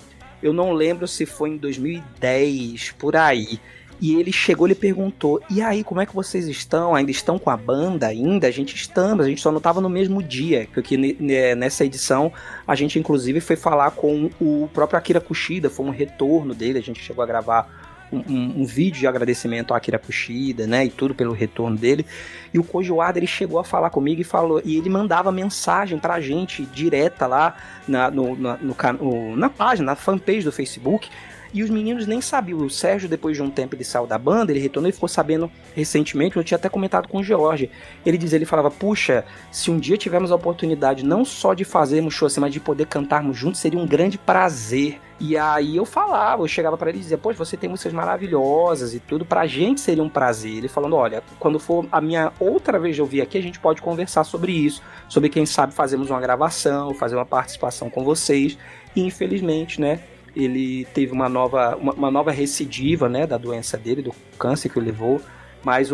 eu não lembro se foi em 2010, por aí, e ele chegou e perguntou, e aí, como é que vocês estão? Ainda estão com a banda ainda? A gente só não estava no mesmo dia, porque nessa edição a gente inclusive foi falar com o próprio Akira Kushida, foi um retorno dele, a gente chegou a gravar um vídeo de agradecimento ao Akira Kushida, né, e tudo pelo retorno dele, e o Kojiwada, ele chegou a falar comigo e ele mandava mensagem pra gente direta lá na página, na fanpage do Facebook, e os meninos nem sabiam. O Sérgio, depois de um tempo, ele saiu da banda, ele retornou e ficou sabendo recentemente, eu tinha até comentado com o George, ele falava, puxa, se um dia tivermos a oportunidade não só de fazermos show, mas de poder cantarmos juntos, seria um grande prazer. E aí eu chegava pra ele e dizia, poxa, você tem músicas maravilhosas e tudo, pra gente seria um prazer. Ele falando, olha, quando for a minha outra vez de eu vir aqui, a gente pode conversar sobre isso, sobre quem sabe fazermos uma gravação, fazer uma participação com vocês. E infelizmente, né, ele teve uma nova recidiva, né, da doença dele, do câncer que o levou, mas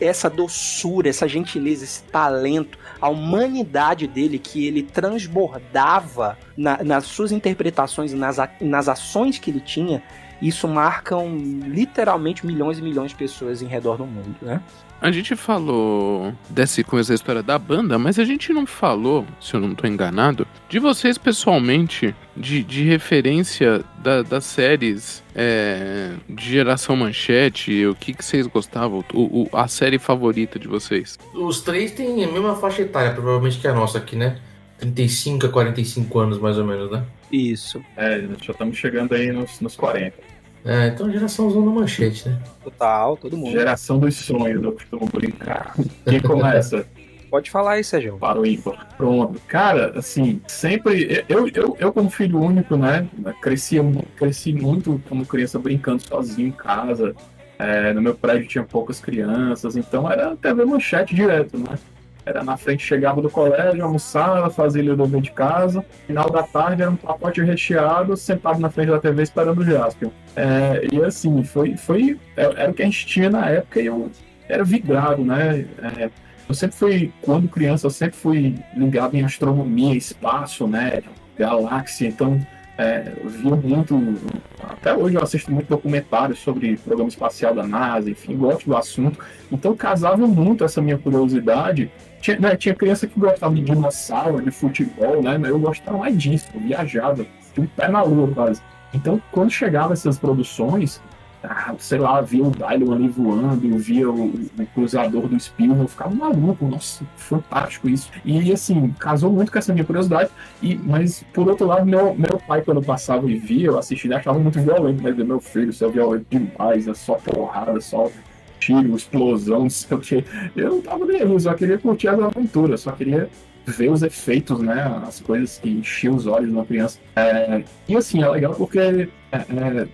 essa doçura, essa gentileza, esse talento, a humanidade dele que ele transbordava nas suas interpretações e nas ações que ele tinha, isso marcam literalmente milhões e milhões de pessoas em redor do mundo, né? A gente falou dessa coisa da história da banda, mas a gente não falou, se eu não estou enganado, de vocês pessoalmente, de referência das séries de geração Manchete, o que vocês gostavam, a série favorita de vocês. Os três têm a mesma faixa etária, provavelmente, que a nossa aqui, né? 35 a 45 anos, mais ou menos, né? Isso. Já estamos chegando aí nos 40. Então geração Zona Manchete, né? Total, todo mundo. Geração dos sonhos, eu costumo brincar. Quem começa? Pode falar aí, Sérgio. Para o ímpar. Pronto. Cara, assim, sempre... Eu como filho único, né? Cresci muito como criança brincando sozinho em casa. No meu prédio tinha poucas crianças, então era TV Manchete direto, né? Era na frente, chegava do colégio, almoçava, fazia o dever de casa. Final da tarde era um pacote recheado, sentado na frente da TV esperando o Jaspion. E assim, era o que a gente tinha na época e eu era vidrado, né? Eu sempre fui, quando criança, eu sempre fui ligado em astronomia, espaço, né? Galáxia, então eu via muito... Até hoje eu assisto muito documentários sobre programa espacial da NASA, enfim, gosto do assunto. Então casava muito essa minha curiosidade. Tinha criança que gostava de dinossauro, de futebol, né? Eu gostava mais disso, eu viajava, tinha um pé na lua quase. Então, quando chegavam essas produções, sei lá, via o Dylan ali voando, via o cruzador do Spielberg, eu ficava maluco, nossa, fantástico isso. E assim, casou muito com essa minha curiosidade, mas por outro lado, meu pai, quando passava e via, eu assistia, achava muito violento, mas meu filho, isso é violento demais, é só porrada, só tiro, explosão, não sei o que. Eu não tava nem aí, eu só queria curtir as aventuras, só queria ver os efeitos, né? As coisas que enchiam os olhos de uma criança. E assim, é legal porque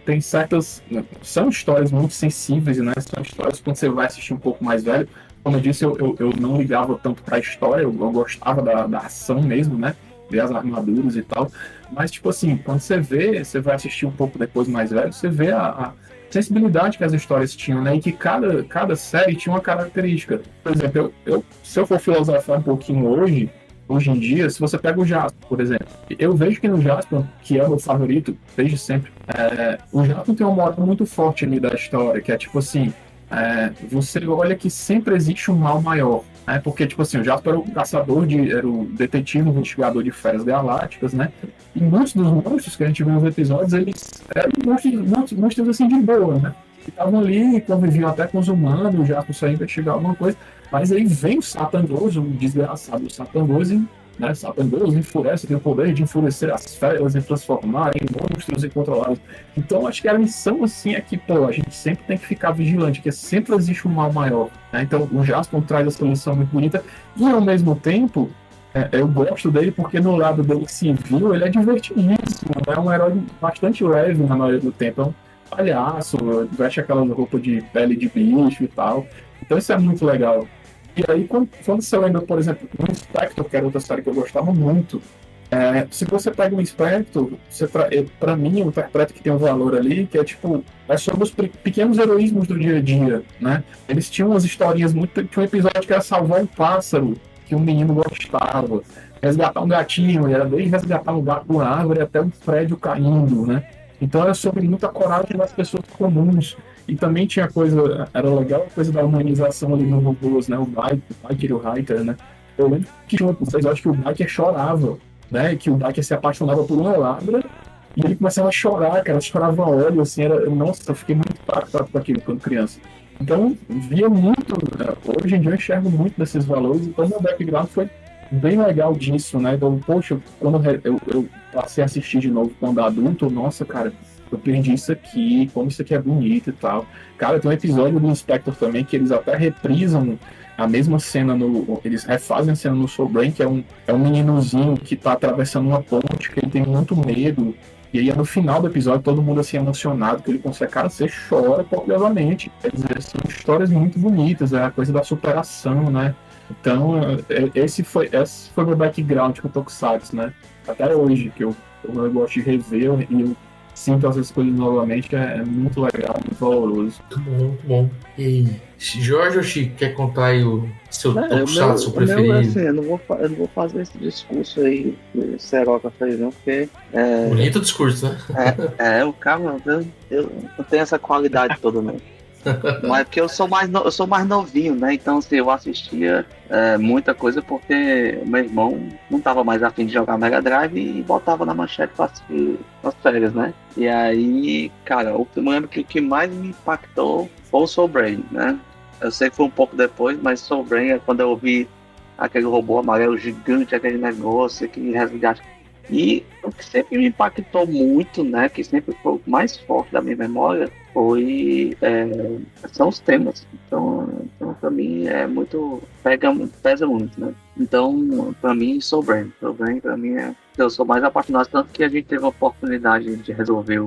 tem certas... São histórias muito sensíveis, né? São histórias que quando você vai assistir um pouco mais velho, como eu disse, eu não ligava tanto pra história, eu gostava da ação mesmo, né? Ver as armaduras e tal. Mas, tipo assim, quando você vai assistir um pouco depois mais velho, você vê a sensibilidade que as histórias tinham, né? E que cada série tinha uma característica. Por exemplo, se eu for filosofar um pouquinho hoje em dia, se você pega o Jasper, por exemplo, eu vejo que no Jasper, que é o meu favorito desde sempre, o Jasper tem uma moral muito forte ali da história, que é tipo assim, você olha que sempre existe um mal maior, né? Porque, tipo assim, o Jasper era o detetive, investigador de feras galácticas, né? E muitos dos monstros que a gente vê nos episódios, eles eram monstros assim de boa, né? Que estavam ali, conviviam até com os humanos, o Jasper só ia investigar alguma coisa, mas aí vem o Satangoso, o desgraçado Satangoso, né? Satangoso enfurece, tem o poder de enfurecer as feras e transformar em monstros incontroláveis. Então, acho que a missão, assim, é que, pô, a gente sempre tem que ficar vigilante, porque sempre existe um mal maior, né? Então, o Jasper traz essa missão muito bonita, e ao mesmo tempo, eu gosto dele porque no lado dele civil, ele é divertidíssimo, é um herói bastante leve na maioria do tempo, é um palhaço, veste aquela roupa de pele de bicho e tal, então isso é muito legal. E aí, quando você lembra, por exemplo, no Spectre, que era outra série que eu gostava muito, se você pega um Spectre, pra mim, eu interpreto que tem um valor ali, que é tipo, sobre os pequenos heroísmos do dia a dia, né? Eles tinham umas historinhas muito... Tinha um episódio que era salvar um pássaro, que um menino gostava, resgatar um gatinho, era desde resgatar um gato de uma árvore até um prédio caindo, né? Então era sobre muita coragem das pessoas comuns. E também tinha era legal a coisa da humanização ali nos robôs, né? O Biker e o Hiker, né? Eu lembro que tinha um episódio, acho que o Biker chorava, né? Que o Biker se apaixonava por uma ladra e ele começava a chorar, cara, chorava óleo, assim, nossa, eu fiquei muito impactado com aquilo quando criança. Então, via muito, hoje em dia eu enxergo muito desses valores, então meu background foi bem legal disso, né? Então, poxa, quando eu passei a assistir de novo quando adulto, nossa, cara, eu perdi isso aqui, como isso aqui é bonito e tal. Cara, tem um episódio do Spectre também que eles até reprisam a mesma cena, eles refazem a cena no Soul Brain, que é um meninozinho que tá atravessando uma ponte, que ele tem muito medo. E aí, no final do episódio, todo mundo assim emocionado, que ele consegue, cara, você chora copiosamente. Quer dizer, são histórias muito bonitas, é a coisa da superação, né? Então, esse foi meu background com o Tokusatsu, né? Até hoje, que eu gosto de rever e eu sinto essas coisas novamente, é muito legal, muito valoroso. Muito bom. E Jorge ou Chico, quer contar aí o seu Tokusatsu preferido? Assim, eu não vou fazer esse discurso aí que o Seroca fez, não, porque... Bonito discurso, né? O cara, eu não tenho essa qualidade toda, não. Mas porque eu sou mais novinho, né? Então, assim, eu assistia muita coisa porque meu irmão não tava mais afim de jogar Mega Drive e botava na manchete pra assistir nas férias, né? E aí, cara, eu lembro que o que mais me impactou foi o Soul Brain, né? Eu sei que foi um pouco depois, mas Soul Brain é quando eu vi aquele robô amarelo gigante, aquele negócio, aquele resgate. E o que sempre me impactou muito, né? Que sempre foi o mais forte da minha memória, são os temas. Então pra mim é muito... pesa muito, né? Então, pra mim, Soul Brain pra mim eu sou mais apaixonado, tanto que a gente teve a oportunidade de resolver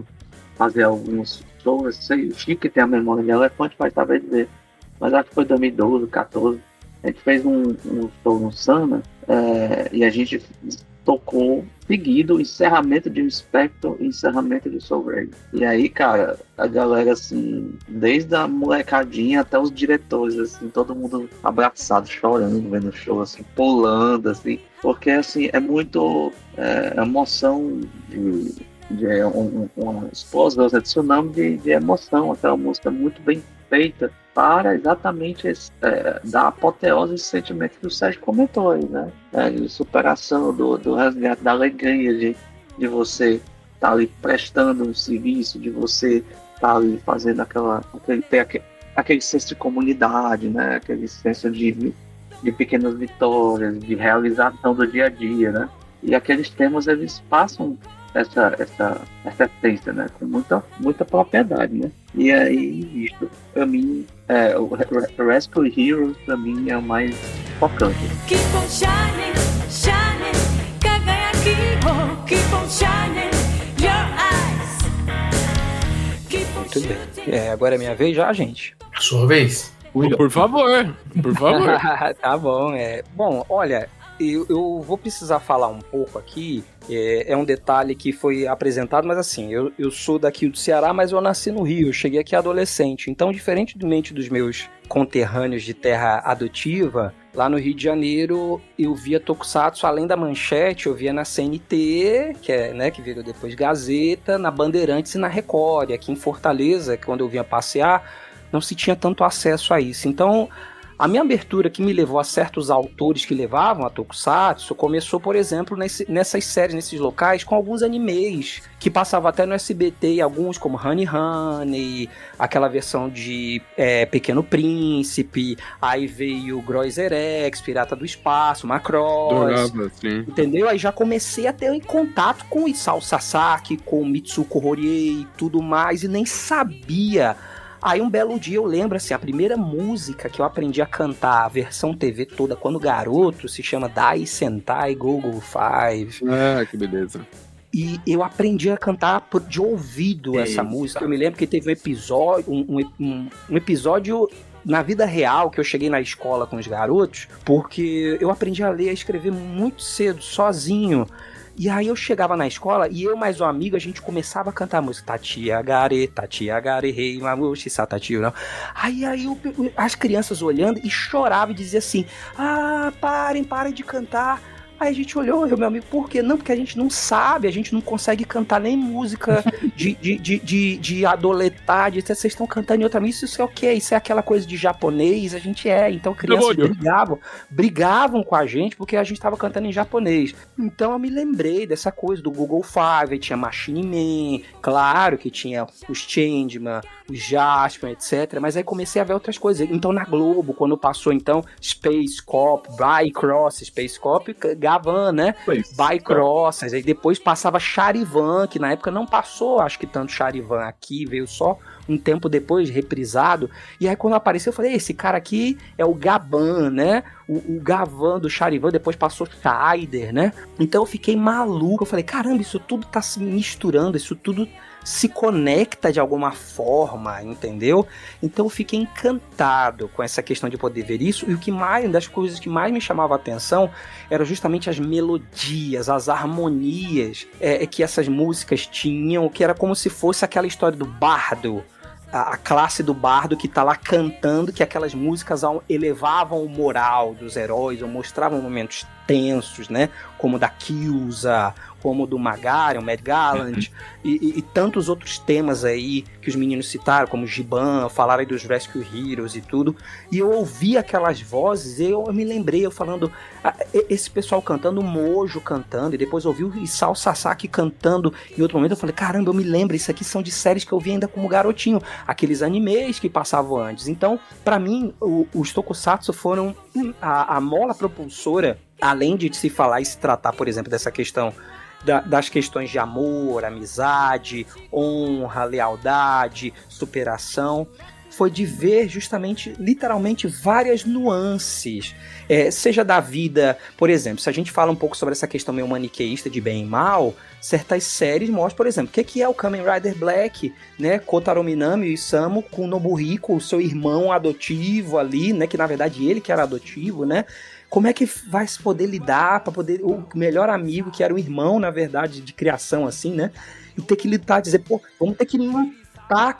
fazer alguns shows. Sei, o Chico tem a memória de elefante, vai saber dizer, mas acho que foi 2012, 2014. A gente fez um show no Sana, e a gente tocou seguido encerramento de Spectre e encerramento de Soul Brain. E aí, cara, a galera, assim, desde a molecadinha até os diretores, assim, todo mundo abraçado, chorando, vendo o show, assim, pulando, assim, porque, assim, é muito emoção uma explosão, de tsunami de emoção, aquela música muito bem feita para exatamente dar apoteose esse sentimento que o Sérgio comentou aí, né? De superação do resgate, da alegria de você estar ali prestando um serviço, de você estar ali fazendo aquele senso de comunidade, né? Aquele senso de pequenas vitórias, de realização do dia a dia, né? E aqueles temas, eles passam essa essência, né? Com muita propriedade, né? E aí, isso, pra mim, o Rescue Heroes, pra mim, é o mais focante. Keep on shining. Muito bem. Agora é minha vez já, gente? Sua vez. Por favor. Tá bom. Bom, olha, eu vou precisar falar um pouco aqui. É um detalhe que foi apresentado, mas assim, eu sou daqui do Ceará, mas eu nasci no Rio, eu cheguei aqui adolescente. Então, diferentemente dos meus conterrâneos de terra adotiva, lá no Rio de Janeiro eu via Tokusatsu, além da Manchete, eu via na CNT, que virou depois Gazeta, na Bandeirantes e na Record. Aqui em Fortaleza, quando eu vinha passear, não se tinha tanto acesso a isso. Então, a minha abertura que me levou a certos autores que levavam a Tokusatsu começou, por exemplo, nessas séries, nesses locais, com alguns animes que passavam até no SBT, e alguns como Honey Honey, aquela versão de Pequeno Príncipe, aí veio Groiser X, Pirata do Espaço, Macross, entendeu? Aí já comecei a ter contato com Isao Sasaki, com Mitsuko Horie e tudo mais, e nem sabia. Aí um belo dia eu lembro, assim, a primeira música que eu aprendi a cantar, a versão TV toda, quando garoto, se chama Dai Sentai Gogo 5. Ah, que beleza. E eu aprendi a cantar de ouvido essa música. Eu me lembro que teve um episódio, um episódio na vida real que eu cheguei na escola com os garotos, porque eu aprendi a ler e a escrever muito cedo, sozinho. E aí eu chegava na escola e eu mais um amigo, a gente começava a cantar a música Tatia Gare, Rei, Mamushi, Satati, não. Aí as crianças olhando e choravam e diziam assim: parem de cantar. Aí a gente olhou, meu amigo, por quê? Não, porque a gente não sabe, a gente não consegue cantar nem música de adoletade, vocês estão cantando em outra música, isso é o quê? Isso é aquela coisa de japonês, a gente então crianças brigavam com a gente porque a gente estava cantando em japonês. Então eu me lembrei dessa coisa do Google Five, aí tinha Machine Man, claro que tinha os Changeman, os Jasper, etc, mas aí comecei a ver outras coisas. Então na Globo, quando passou Space Cop, Space Cop, Gavan, né? Bycrossers, aí depois passava Charivan, que na época não passou, acho que tanto Charivan aqui, veio só um tempo depois, reprisado, e aí quando apareceu eu falei, esse cara aqui é o Gaban, né? O Gavan do Charivan, depois passou Scheider, né? Então eu fiquei maluco, eu falei, caramba, isso tudo tá se misturando, isso tudo se conecta de alguma forma, entendeu? Então eu fiquei encantado com essa questão de poder ver isso, e uma das coisas que mais me chamava a atenção eram justamente as melodias, as harmonias que essas músicas tinham, que era como se fosse aquela história do bardo, a classe do bardo que tá lá cantando, que aquelas músicas elevavam o moral dos heróis, ou mostravam momentos tensos, né? Como da Kyusa, como do Magaren, o Mad Gallant, e tantos outros temas aí que os meninos citaram, como Giban, falaram aí dos Rescue Heroes e tudo, e eu ouvi aquelas vozes, e eu me lembrei, eu falando, esse pessoal cantando, o Mojo cantando, e depois eu ouvi o Isao Sasaki cantando, em outro momento eu falei, caramba, eu me lembro, isso aqui são de séries que eu vi ainda como garotinho, aqueles animes que passavam antes. Então, pra mim, os Tokusatsu foram a mola propulsora, além de se falar e se tratar, por exemplo, dessa questão das questões de amor, amizade, honra, lealdade, superação, foi de ver justamente, literalmente, várias nuances, seja da vida, por exemplo, se a gente fala um pouco sobre essa questão meio maniqueísta de bem e mal, certas séries mostram, por exemplo, o que é o Kamen Rider Black, né, Kotaro Minami e Isamu com Nobuhiko, o seu irmão adotivo ali, né, que na verdade ele que era adotivo, né, como é que vai se poder lidar para poder, o melhor amigo que era o irmão, na verdade, de criação, assim, né, e ter que lutar, dizer, pô, vamos ter que lutar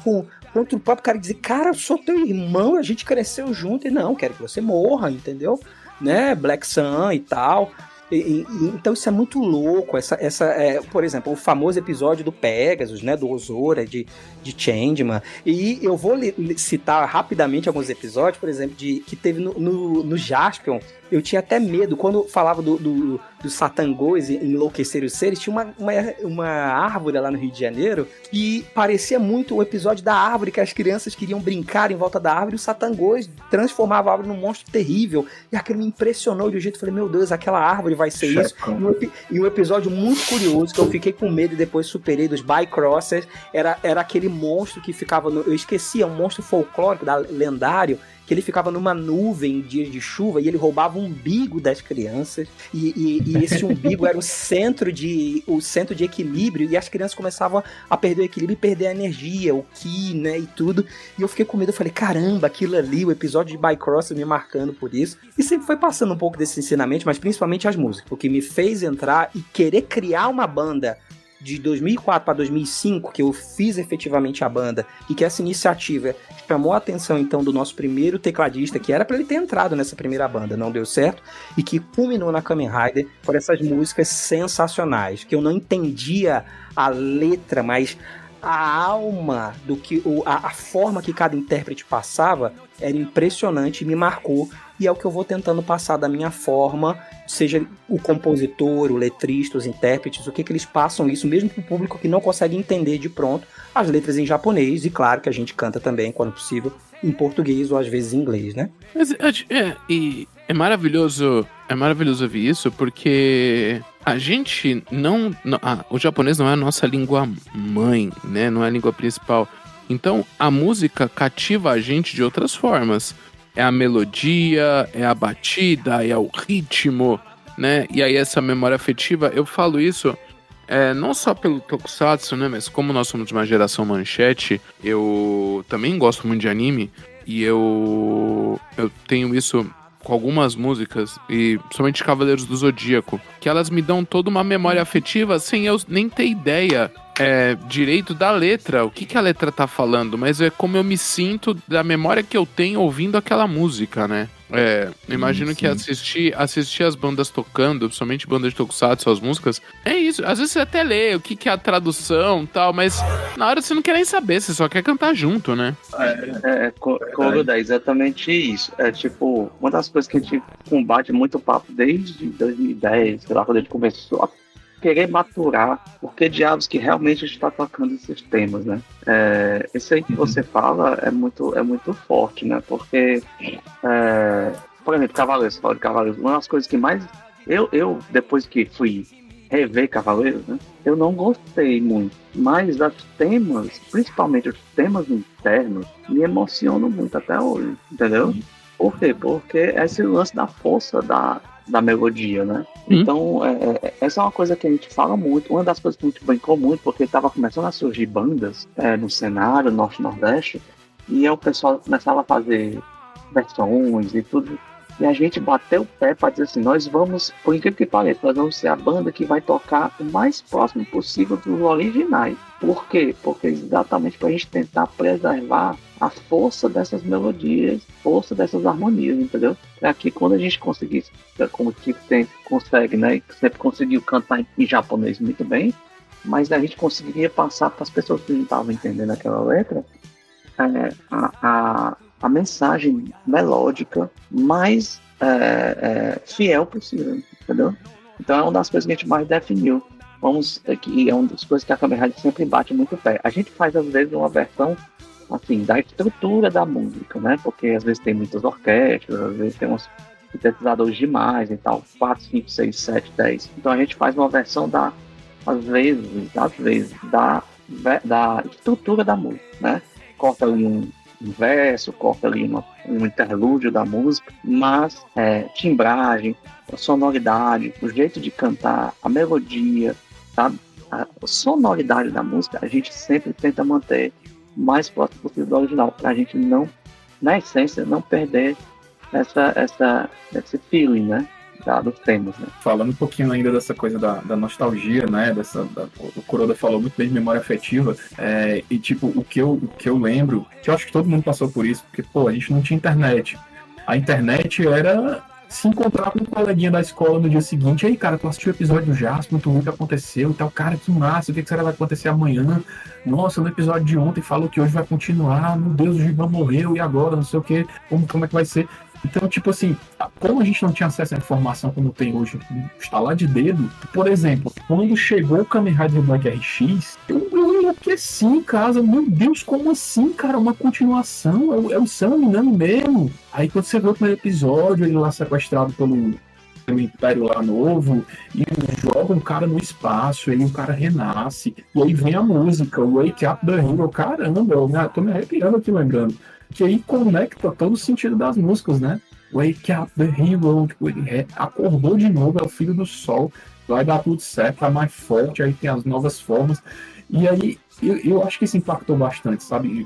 contra o próprio cara, dizer, cara, eu sou teu irmão, a gente cresceu junto, e não, quero que você morra, entendeu, né, Black Sun e tal. Então isso é muito louco, por exemplo, o famoso episódio do Pegasus, né, do Ozora, de Changeman, e eu vou citar rapidamente alguns episódios, por exemplo, que teve no Jaspion. Eu tinha até medo, quando falava do Satangos enlouquecer os seres, tinha uma árvore lá no Rio de Janeiro, e parecia muito o episódio da árvore, que as crianças queriam brincar em volta da árvore, e o Satangos transformava a árvore num monstro terrível, e aquilo me impressionou de um jeito, eu falei, meu Deus, aquela árvore vai ser isso. E um episódio muito curioso, que eu fiquei com medo e depois superei, dos Bycrossers, era aquele monstro que ficava, eu esqueci, é um monstro folclórico, lendário, que ele ficava numa nuvem em dias de chuva e ele roubava o umbigo das crianças e esse umbigo era o centro de equilíbrio e as crianças começavam a perder o equilíbrio e perder a energia, o ki, né, e tudo. E eu fiquei com medo, eu falei, caramba, aquilo ali, o episódio de Bycross me marcando por isso. E sempre foi passando um pouco desse ensinamento, mas principalmente as músicas, o que me fez entrar e querer criar uma banda de 2004 para 2005, que eu fiz efetivamente a banda, e que essa iniciativa chamou a atenção, então, do nosso primeiro tecladista, que era para ele ter entrado nessa primeira banda, não deu certo, e que culminou na Kamen Rider por essas músicas sensacionais, que eu não entendia a letra, mas a alma do que a forma que cada intérprete passava era impressionante e me marcou, e é o que eu vou tentando passar da minha forma, seja o compositor, o letrista, os intérpretes, o que eles passam isso, mesmo para o público que não consegue entender de pronto as letras em japonês, e claro que a gente canta também, quando possível, em português ou às vezes em inglês, né? Mas é maravilhoso ouvir isso, porque a gente o japonês não é a nossa língua mãe, né? Não é a língua principal. Então, a música cativa a gente de outras formas. É a melodia, é a batida, é o ritmo, né? E aí essa memória afetiva, eu falo isso não só pelo Tokusatsu, né? Mas como nós somos de uma geração manchete, eu também gosto muito de anime e eu tenho isso com algumas músicas, e somente Cavaleiros do Zodíaco, que elas me dão toda uma memória afetiva sem eu nem ter ideia direito da letra, o que a letra tá falando, mas é como eu me sinto da memória que eu tenho ouvindo aquela música, né? Imagino que assistir as bandas tocando, principalmente bandas de Tokusatsu, as músicas, é isso. Às vezes você até lê o que é a tradução e tal, mas na hora você não quer nem saber, você só quer cantar junto, né? Coruda, é exatamente isso. É tipo, uma das coisas que a gente combate muito papo desde 2010, sei lá, quando a gente começou a querer maturar por que diabos que realmente a gente está tocando esses temas, né? Isso aí que você fala é muito forte, né? Porque, por exemplo, Cavaleiros, fala de Cavaleiros, uma das coisas que mais... Eu depois que fui rever Cavaleiros, né? Eu não gostei muito, mas os temas, principalmente os temas internos, me emocionam muito até hoje, entendeu? Por quê? Porque é esse lance da força da melodia, né? Então, essa é uma coisa que a gente fala muito, uma das coisas que a gente brincou muito, porque estava começando a surgir bandas no cenário norte-nordeste, e aí o pessoal começava a fazer versões e tudo, e a gente bateu o pé para dizer assim, nós vamos, por incrível que pareça, nós vamos ser a banda que vai tocar o mais próximo possível dos originais. Por quê? Porque exatamente para a gente tentar preservar a força dessas melodias, força dessas harmonias, entendeu? Para que quando a gente conseguisse, como o Chico consegue, né? Sempre conseguiu cantar em japonês muito bem, mas a gente conseguiria passar para as pessoas que não estavam entendendo aquela letra a mensagem melódica mais fiel possível, entendeu? Então é uma das coisas que a gente mais definiu. É uma das coisas que a Kamen Rider sempre bate muito pé. A gente faz às vezes uma versão assim, da estrutura da música, né? Porque às vezes tem muitas orquestras, às vezes tem uns sintetizadores demais e tal, 4, 5, 6, 7, 10. Então a gente faz uma versão às vezes, da estrutura da música, né? Corta ali um verso, corta ali um interlúdio da música, mas timbragem, a sonoridade, o jeito de cantar, a melodia, sabe? A sonoridade da música, a gente sempre tenta manter o mais próximo possível do original, para a gente não, na essência, não perder esse feeling, né? Dos temas, né? Falando um pouquinho ainda dessa coisa da nostalgia, né? O Kuroda falou muito bem de memória afetiva, e tipo, o que eu lembro, que eu acho que todo mundo passou por isso, porque, pô, a gente não tinha internet. A internet era se encontrar com um coleguinha da escola no dia seguinte, aí, cara, tu assistiu o episódio do Jasper, tu viu o que aconteceu e tal, cara, que massa, o que será que vai acontecer amanhã? Nossa, no episódio de ontem falou que hoje vai continuar, meu Deus, o Giban morreu, e agora, não sei o que, como é que vai ser? Então, tipo assim, como a gente não tinha acesso à informação como tem hoje, estalar de dedo, por exemplo, quando chegou o Kamen Rider Black RX, eu enlouqueci em casa, meu Deus, como assim, cara? Uma continuação? É o Sam Minami mesmo? Aí quando você vê o primeiro episódio, ele lá sequestrado pelo Império lá novo, e joga um cara no espaço, aí o cara renasce, e aí vem a música, o Wake Up the Hero, caramba, eu tô me arrepiando aqui lembrando. que aí conecta todo o sentido das músicas, né? Wake up the hero, tipo, ele acordou de novo, é o filho do sol, vai dar tudo certo, tá mais forte, aí tem as novas formas. E aí, eu acho que isso impactou bastante, sabe?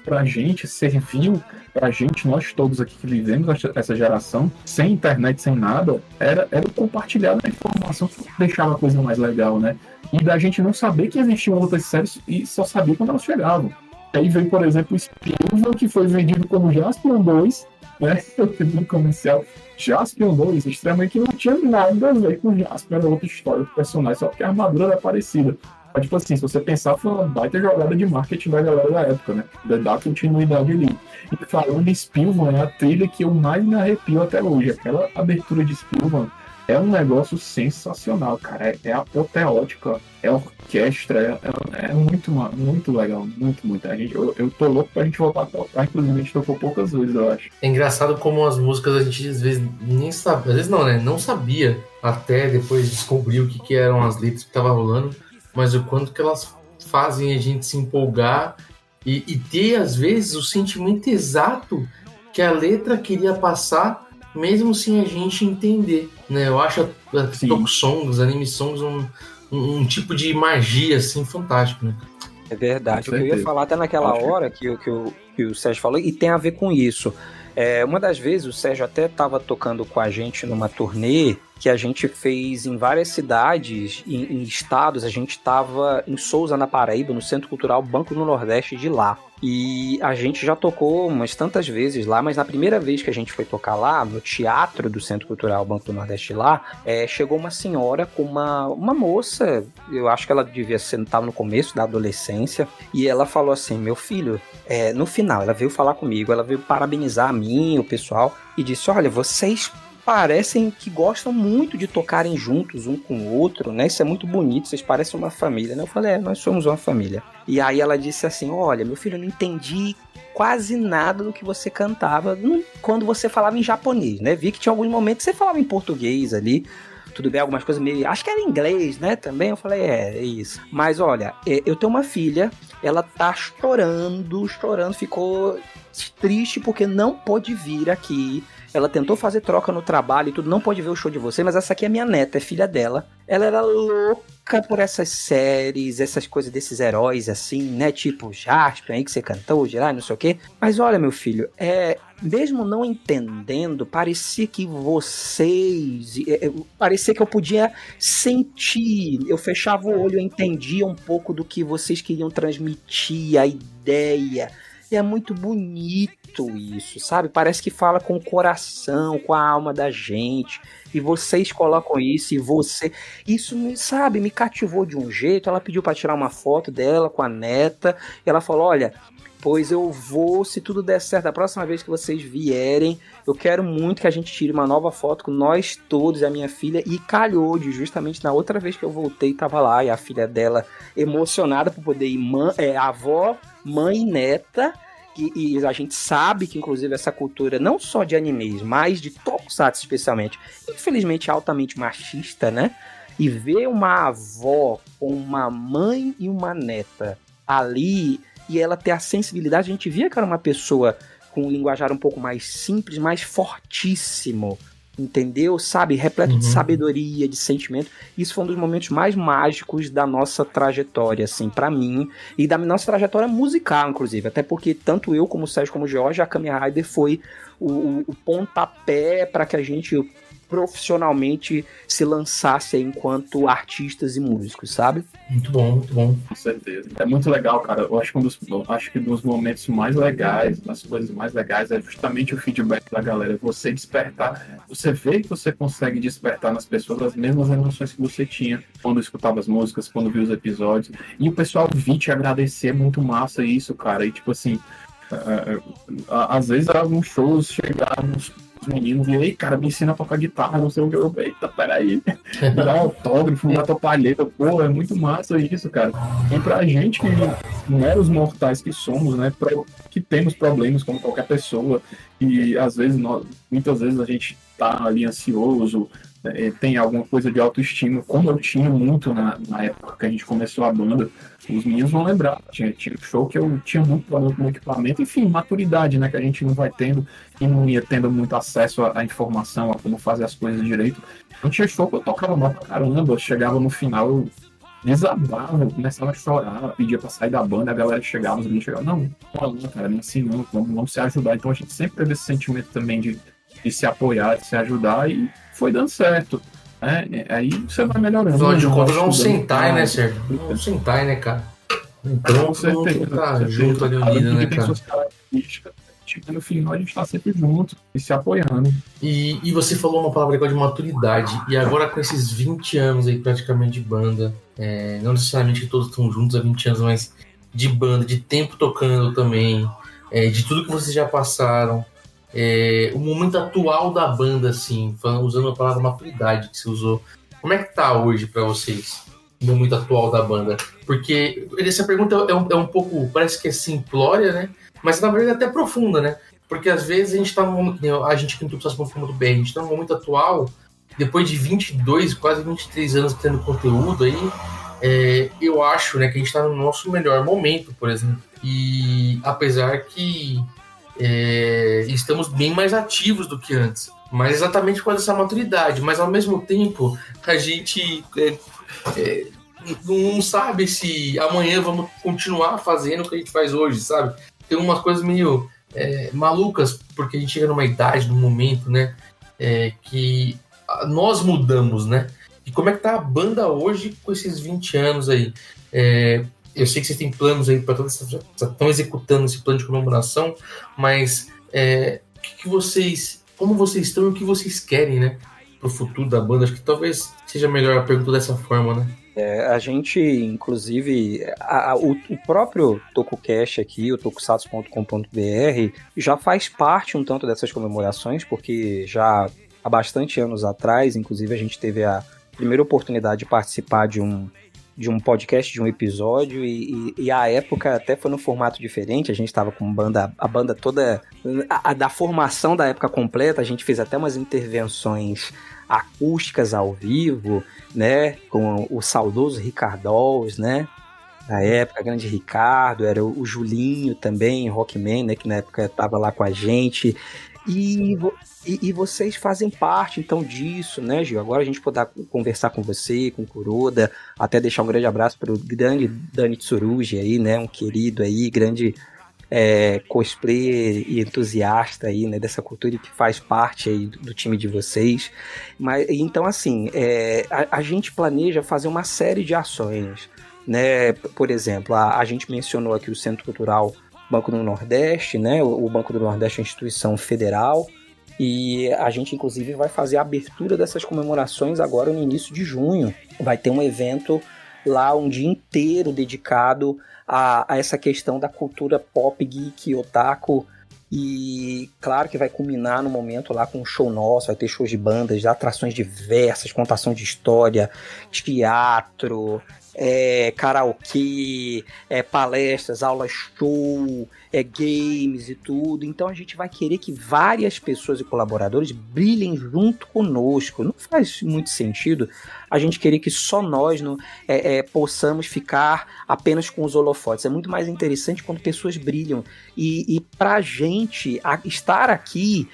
Pra gente, serviu pra gente, nós todos aqui que vivemos essa geração, sem internet, sem nada, era o compartilhar da informação que deixava a coisa mais legal, né? E da gente não saber que existiam outras séries e só sabia quando elas chegavam. Aí veio, por exemplo, o Spielberg, que foi vendido como Jaspion 2, né? No comercial Jaspion 2, extremamente que não tinha nada a ver com Jaspion, era outra história do personagem, só porque a armadura era parecida. Mas, tipo assim, se você pensar, foi uma baita jogada de marketing da galera da época, né? Dar continuidade ali. E falando de Spielberg, é a trilha que eu mais me arrepio até hoje. Aquela abertura de Spielberg é um negócio sensacional, cara. É apoteótica, é orquestra, é muito legal, muito. Eu tô louco pra gente voltar a tocar, inclusive a gente tocou poucas vezes, eu acho. É engraçado como as músicas a gente às vezes nem sabe, às vezes não, né? Não sabia até depois descobrir o que eram as letras que tava rolando, mas o quanto que elas fazem a gente se empolgar e ter, às vezes, o sentimento exato que a letra queria passar, mesmo sem a gente entender, né? Eu acho a talk songs, anime songs, um tipo de magia, assim, fantástico, né? É verdade. O que eu ia falar até naquela hora que o Sérgio falou, e tem a ver com isso. Uma das vezes o Sérgio até estava tocando com a gente numa turnê que a gente fez em várias cidades, em estados. A gente estava em Souza, na Paraíba, no Centro Cultural Banco do Nordeste de lá. E a gente já tocou umas tantas vezes lá, mas na primeira vez que a gente foi tocar lá, no teatro do Centro Cultural Banco do Nordeste lá, chegou uma senhora com uma moça, eu acho que ela devia ser, estava no começo da adolescência, e ela falou assim: meu filho, no final, ela veio falar comigo, ela veio parabenizar a mim, o pessoal, e disse: olha, vocês parecem que gostam muito de tocarem juntos, um com o outro, né? Isso é muito bonito, vocês parecem uma família, né? Eu falei: nós somos uma família. E aí ela disse assim: olha, meu filho, eu não entendi quase nada do que você cantava quando você falava em japonês, né? Vi que tinha alguns momentos que você falava em português ali, tudo bem, algumas coisas meio... Acho que era inglês, né? Também eu falei: é isso. Mas olha, eu tenho uma filha, ela tá chorando, ficou triste porque não pôde vir aqui. Ela tentou fazer troca no trabalho e tudo, não pôde ver o show de você, mas essa aqui é minha neta, é filha dela. Ela era louca por essas séries, essas coisas desses heróis assim, né? Tipo Jaspion aí que você cantou, Jirai, não sei o quê. Mas olha, meu filho, mesmo não entendendo, parecia que parecia que eu podia sentir. Eu fechava o olho, eu entendia um pouco do que vocês queriam transmitir, a ideia. E é muito bonito isso, sabe? Parece que fala com o coração, com a alma da gente. E vocês colocam isso, Isso, me cativou de um jeito. Ela pediu para tirar uma foto dela com a neta. E ela falou: olha, pois eu vou, se tudo der certo, a próxima vez que vocês vierem, eu quero muito que a gente tire uma nova foto com nós todos, a minha filha. E calhou de justamente na outra vez que eu voltei, tava lá, e a filha dela emocionada por poder ir, avó, mãe e neta. E a gente sabe que, inclusive, essa cultura, não só de animes, mas de tokusatsu especialmente, infelizmente altamente machista, né? E ver uma avó com uma mãe e uma neta ali, e ela ter a sensibilidade, a gente via que era uma pessoa com um linguajar um pouco mais simples, mais fortíssimo, entendeu? Sabe? Repleto de sabedoria, de sentimento. Isso foi um dos momentos mais mágicos da nossa trajetória, assim, pra mim, e da nossa trajetória musical, inclusive. Até porque tanto eu, como o Sérgio, como o Jorge, a Kamen Rider foi o pontapé para que a gente profissionalmente se lançasse enquanto artistas e músicos, sabe? Muito bom, muito bom. Com certeza. É muito legal, cara. Eu acho que um dos momentos mais legais, das coisas mais legais, é justamente o feedback da galera. Você despertar, você vê que você consegue despertar nas pessoas as mesmas emoções que você tinha quando escutava as músicas, quando viu os episódios. E o pessoal vir te agradecer, é muito massa isso, cara. E tipo assim, às vezes alguns shows chegaram os meninos e aí, cara, me ensina a tocar guitarra, não sei o que. Eu, eita, peraí, me dá um autógrafo, me dá tua palheta, pô, é muito massa isso, cara. E pra gente que não é os mortais que somos, né, que temos problemas como qualquer pessoa, e às vezes, muitas vezes a gente tá ali ansioso, tem alguma coisa de autoestima, como eu tinha muito na época que a gente começou a banda. Os meninos vão lembrar, tinha show que eu tinha muito problema com o equipamento, enfim, maturidade, né, que a gente não vai tendo e não ia tendo muito acesso à informação, a como fazer as coisas direito. Não tinha show que eu tocava mal pra caramba, chegava no final, eu desabava, eu começava a chorar, pedia pra sair da banda, a galera chegava, os meninos chegavam, não, cara, nem assim não, vamos se ajudar. Então a gente sempre teve esse sentimento também de se apoiar, de se ajudar, e foi dando certo. Aí você vai melhorando. Afinal de contas, é um Sentai, né, Sérgio? Um Sentai, né, cara? Então, com certeza, tá junto ali unido, né, cara? Suas características, no final a gente tá sempre junto e se apoiando. E você falou uma palavra igual de maturidade, e agora com esses 20 anos aí praticamente de banda, não necessariamente que todos estão juntos há 20 anos, mas de banda, de tempo tocando também, de tudo que vocês já passaram, o momento atual da banda, assim, usando a palavra maturidade que você usou, como é que tá hoje pra vocês, o momento atual da banda? Porque essa pergunta é um pouco, parece que é simplória, né? Mas na verdade é até profunda, né? Porque às vezes a gente tá num momento, a gente aqui no Tucussats.com.br, a gente tá num momento atual, depois de 22, quase 23 anos tendo conteúdo aí, eu acho, né, que a gente tá no nosso melhor momento, por exemplo. E apesar que estamos bem mais ativos do que antes, mas exatamente por causa dessa maturidade, mas ao mesmo tempo a gente não sabe se amanhã vamos continuar fazendo o que a gente faz hoje, sabe? Tem umas coisas meio malucas, porque a gente chega numa idade, num momento, né, que nós mudamos, né? E como é que tá a banda hoje com esses 20 anos aí? Eu sei que vocês têm planos aí para todas essas, já estão executando esse plano de comemoração, mas como vocês estão e o que vocês querem, né, pro futuro da banda? Acho que talvez seja melhor a pergunta dessa forma, né? A gente, inclusive, o próprio TokuCast aqui, o tokusatsu.com.br, já faz parte um tanto dessas comemorações, porque já há bastante anos atrás, inclusive, a gente teve a primeira oportunidade de participar de um podcast, de um episódio, e a época até foi num formato diferente. A gente estava com a banda toda, da formação da época completa. A gente fez até umas intervenções acústicas ao vivo, né, com o saudoso Ricardols, né, na época, grande Ricardo, era o Julinho também, Rockman, né, que na época estava lá com a gente, e vocês fazem parte, então, disso, né, Gil? Agora a gente poder conversar com você, com o Kuroda, até deixar um grande abraço para o grande Dani Tsurugi aí, né, um querido aí, grande cosplayer e entusiasta aí, né, dessa cultura que faz parte aí do time de vocês. Mas, então, assim, a gente planeja fazer uma série de ações, né? Por exemplo, a gente mencionou aqui o Centro Cultural Banco do Nordeste, né? O Banco do Nordeste é uma instituição federal, e a gente, inclusive, vai fazer a abertura dessas comemorações agora no início de junho. Vai ter um evento lá, um dia inteiro dedicado a essa questão da cultura pop, geek, otaku, e claro que vai culminar no momento lá com um show nosso, vai ter shows de bandas, atrações diversas, contação de história, teatro, karaokê, palestras, aulas show, games e tudo. Então a gente vai querer que várias pessoas e colaboradores brilhem junto conosco. Não faz muito sentido a gente querer que só nós possamos ficar apenas com os holofotes. É muito mais interessante quando pessoas brilham, e pra gente estar aqui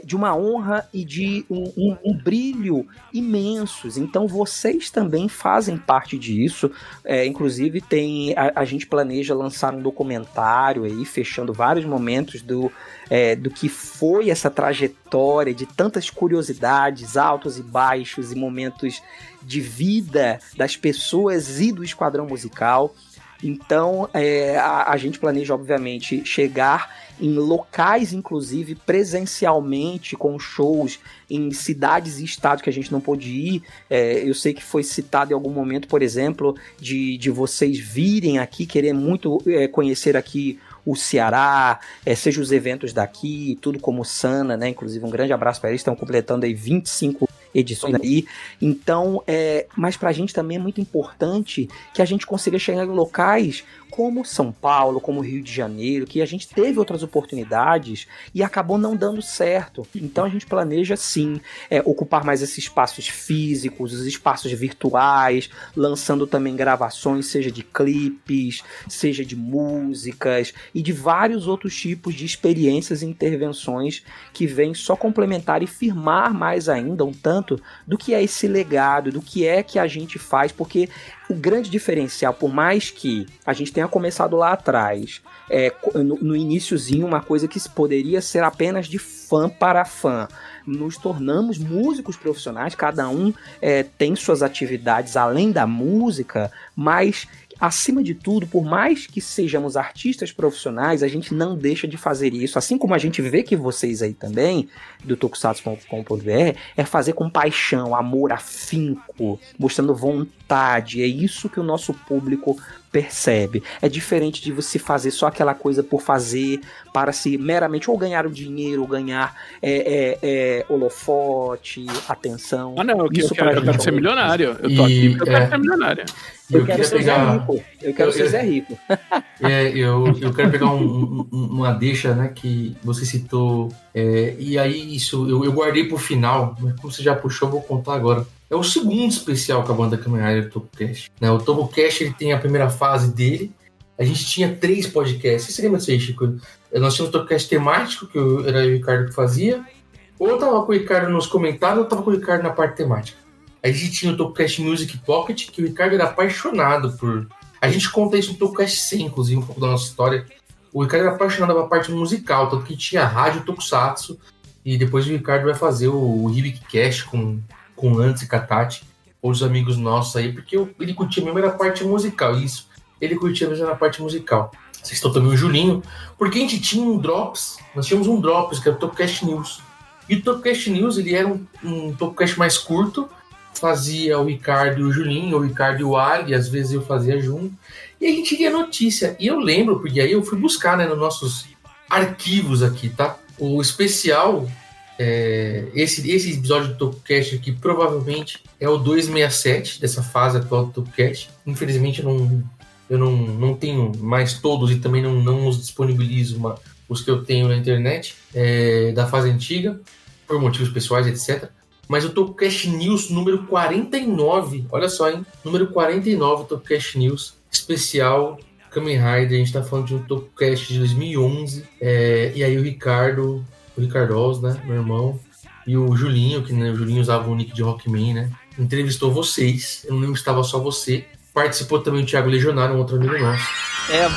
de uma honra e de um brilho imensos. Então vocês também fazem parte disso. Inclusive a gente planeja lançar um documentário aí, fechando vários momentos do que foi essa trajetória de tantas curiosidades, altos e baixos, e momentos de vida das pessoas e do esquadrão musical. Então a gente planeja, obviamente, chegar em locais, inclusive presencialmente, com shows em cidades e estados que a gente não pôde ir. Eu sei que foi citado em algum momento, por exemplo, de vocês virem aqui, querer muito conhecer aqui o Ceará, seja os eventos daqui, tudo como Sana, né? Inclusive um grande abraço para eles, estão completando aí 25 edições aí. Então, mas pra gente também é muito importante que a gente consiga chegar em locais como São Paulo, como Rio de Janeiro, que a gente teve outras oportunidades e acabou não dando certo. Então a gente planeja sim ocupar mais esses espaços físicos, os espaços virtuais, lançando também gravações, seja de clipes, seja de músicas e de vários outros tipos de experiências e intervenções que vêm só complementar e firmar mais ainda um tanto do que é esse legado, do que é que a gente faz, porque o grande diferencial, por mais que a gente tenha começado lá atrás, no iniciozinho, uma coisa que poderia ser apenas de fã para fã, nos tornamos músicos profissionais, cada um tem suas atividades além da música, mas acima de tudo, por mais que sejamos artistas profissionais, a gente não deixa de fazer isso, assim como a gente vê que vocês aí também, do tokusatsu.com.br, é fazer com paixão, amor, afinco, mostrando vontade, é isso que o nosso público percebe. É diferente de você fazer só aquela coisa por fazer, para se meramente ou ganhar o dinheiro, ou ganhar holofote, atenção. Ah, não, eu Isso quero ser milionário. Eu tô aqui porque eu quero ser milionário. Eu quero ser Zé Rico. Eu quero ser Zé Rico. Eu quero pegar uma deixa, né, que você citou. E aí, isso eu guardei pro final, mas como você já puxou, eu vou contar agora. É o segundo especial com a banda Kamen Rider do TokuCast. Né? O TokuCast, ele tem a primeira fase dele. A gente tinha 3 podcasts. Você lembra disso aí, Chico? Nós tínhamos o TokuCast temático, que era o Ricardo que fazia. Ou eu tava com o Ricardo nos comentários, ou eu tava com o Ricardo na parte temática. Aí a gente tinha o TokuCast Music Pocket, que o Ricardo era apaixonado por... A gente conta isso no TokuCast 100, inclusive, um pouco da nossa história. O Ricardo era apaixonado pela parte musical, tanto que tinha a rádio Tokusatsu, e depois o Ricardo vai fazer o HibikCast com Lantz e Katati, outros amigos nossos aí, porque ele curtia mesmo a parte musical, isso. Ele curtia mesmo a parte musical. Vocês estão também o Julinho, porque a gente tinha um Drops, nós tínhamos um Drops, que era o TokuCast News. E o TokuCast News, ele era um TokuCast mais curto, fazia o Ricardo e o Julinho, o Ricardo e o Ali, às vezes eu fazia junto, e a gente lia notícia. E eu lembro, porque aí eu fui buscar, né, nos nossos arquivos aqui, tá? O especial, esse episódio do TokuCast aqui, provavelmente é o 267 dessa fase atual do TokuCast. Infelizmente eu não tenho mais todos e também não os disponibilizo os que eu tenho na internet da fase antiga, por motivos pessoais, etc. Mas o TokuCast News número 49, olha só, hein? Número 49 do TokuCast News, especial Kamen Rider. A gente tá falando de um TokuCast de 2011. E aí o Ricardo Oz, né? Meu irmão. E o Julinho, que né, o Julinho usava o nick de Rockman, né? Entrevistou vocês. Eu não lembro se estava só você. Participou também o Thiago Legionário, um outro amigo nosso.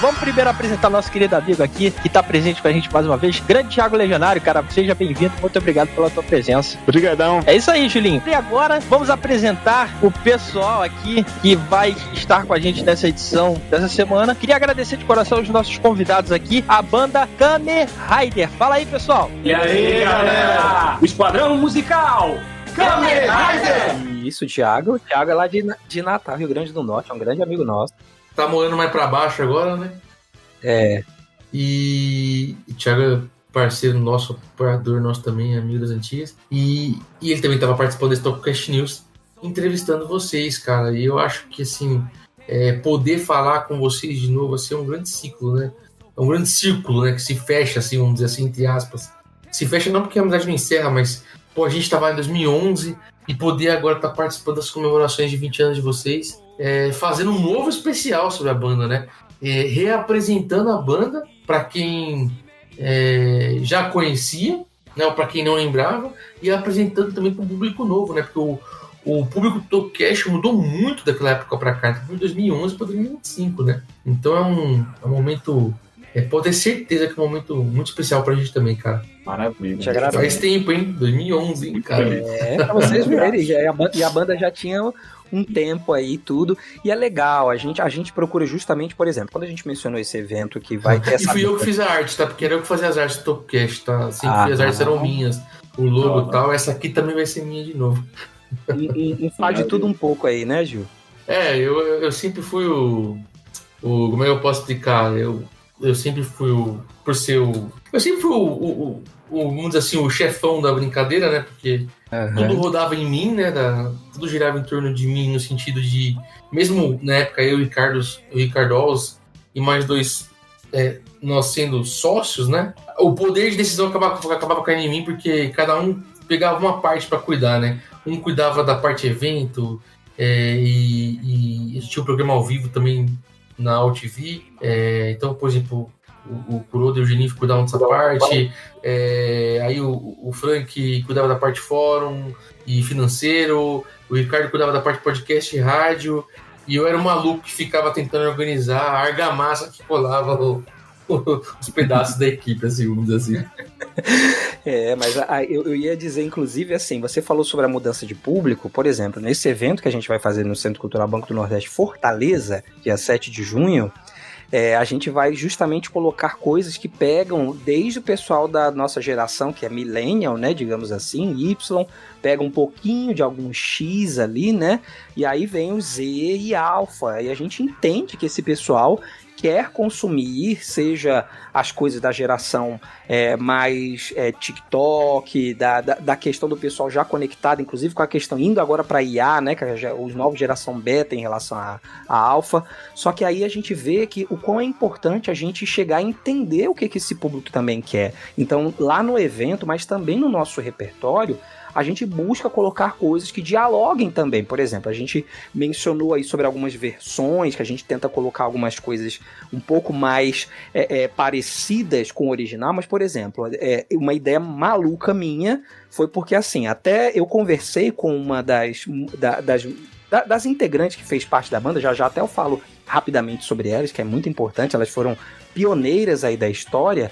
Vamos primeiro apresentar nosso querido amigo aqui, que está presente com a gente mais uma vez. Grande Thiago Legionário, cara, seja bem-vindo. Muito obrigado pela tua presença. Obrigadão. É isso aí, Julinho. E agora, vamos apresentar o pessoal aqui que vai estar com a gente nessa edição dessa semana. Queria agradecer de coração os nossos convidados aqui, a banda Kamen Rider. Fala aí, pessoal. E aí, galera? O Esquadrão Musical Kamen Rider! Isso, Thiago. O Thiago é lá de Natal, Rio Grande do Norte, é um grande amigo nosso. Tá morando mais pra baixo agora, né? E o Thiago é parceiro nosso, apoiador nosso também, amigo das antigas. E ele também tava participando desse TokuCast News, entrevistando vocês, cara. E eu acho que, assim, poder falar com vocês de novo, assim, é um grande ciclo, né? É um grande círculo, né? Que se fecha, assim, vamos dizer assim, entre aspas. Se fecha não porque a amizade não encerra, mas, pô, a gente tava em 2011... E poder agora estar participando das comemorações de 20 anos de vocês, fazendo um novo especial sobre a banda, né? Reapresentando a banda para quem já conhecia, né? Ou para quem não lembrava, e apresentando também para um público novo, né? Porque o público do TokuCast mudou muito daquela época para cá, então, de 2011 para 2025, né? Então é um momento... pode ter certeza que é um momento muito especial pra gente também, cara. Maravilha. Faz tempo, hein? 2011, hein, cara? Pra vocês verem. E a banda já tinha um tempo aí, tudo. E é legal, a gente procura justamente, por exemplo, quando a gente mencionou esse evento que vai ter essa... E fui eu que fiz a arte, tá? Porque era eu que fazia as artes do TokuCast, tá? As artes eram minhas. O logo e tal. Essa aqui também vai ser minha de novo. Faz de tudo um pouco aí, né, Gil? Eu sempre fui como é que eu posso explicar? Eu sempre fui eu sempre fui vamos dizer assim, o chefão da brincadeira, né? Porque tudo rodava em mim, né? Tudo girava em torno de mim, no sentido de, mesmo na época, eu e o Ricardo Oz e mais dois, nós sendo sócios, né? O poder de decisão acabava caindo em mim, porque cada um pegava uma parte para cuidar, né? Um cuidava da parte evento, e tinha o programa ao vivo também na AltV. Então, por exemplo, o Kuroda e o Geninho cuidavam dessa parte, aí o Frank cuidava da parte fórum e financeiro, o Ricardo cuidava da parte podcast e rádio, e eu era um maluco que ficava tentando organizar a argamassa que colava os pedaços da equipe, assim, vamos dizer assim. Mas eu ia dizer, inclusive, assim, você falou sobre a mudança de público, por exemplo, nesse evento que a gente vai fazer no Centro Cultural Banco do Nordeste Fortaleza, dia 7 de junho, a gente vai justamente colocar coisas que pegam desde o pessoal da nossa geração, que é millennial, né, digamos assim, Y, pega um pouquinho de algum X ali, né, e aí vem o Z e Alpha, e a gente entende que esse pessoal quer consumir, seja as coisas da geração mais TikTok, da questão do pessoal já conectado, inclusive com a questão indo agora para IA, né, que é os novos geração beta em relação a alfa. Só que aí a gente vê que o quão é importante a gente chegar a entender o que esse público também quer. Então, lá no evento, mas também no nosso repertório, a gente busca colocar coisas que dialoguem também. Por exemplo, a gente mencionou aí sobre algumas versões, que a gente tenta colocar algumas coisas um pouco mais parecidas com o original, mas, por exemplo, uma ideia maluca minha foi porque, assim, até eu conversei com uma das integrantes que fez parte da banda, já até eu falo rapidamente sobre elas, que é muito importante, elas foram pioneiras aí da história.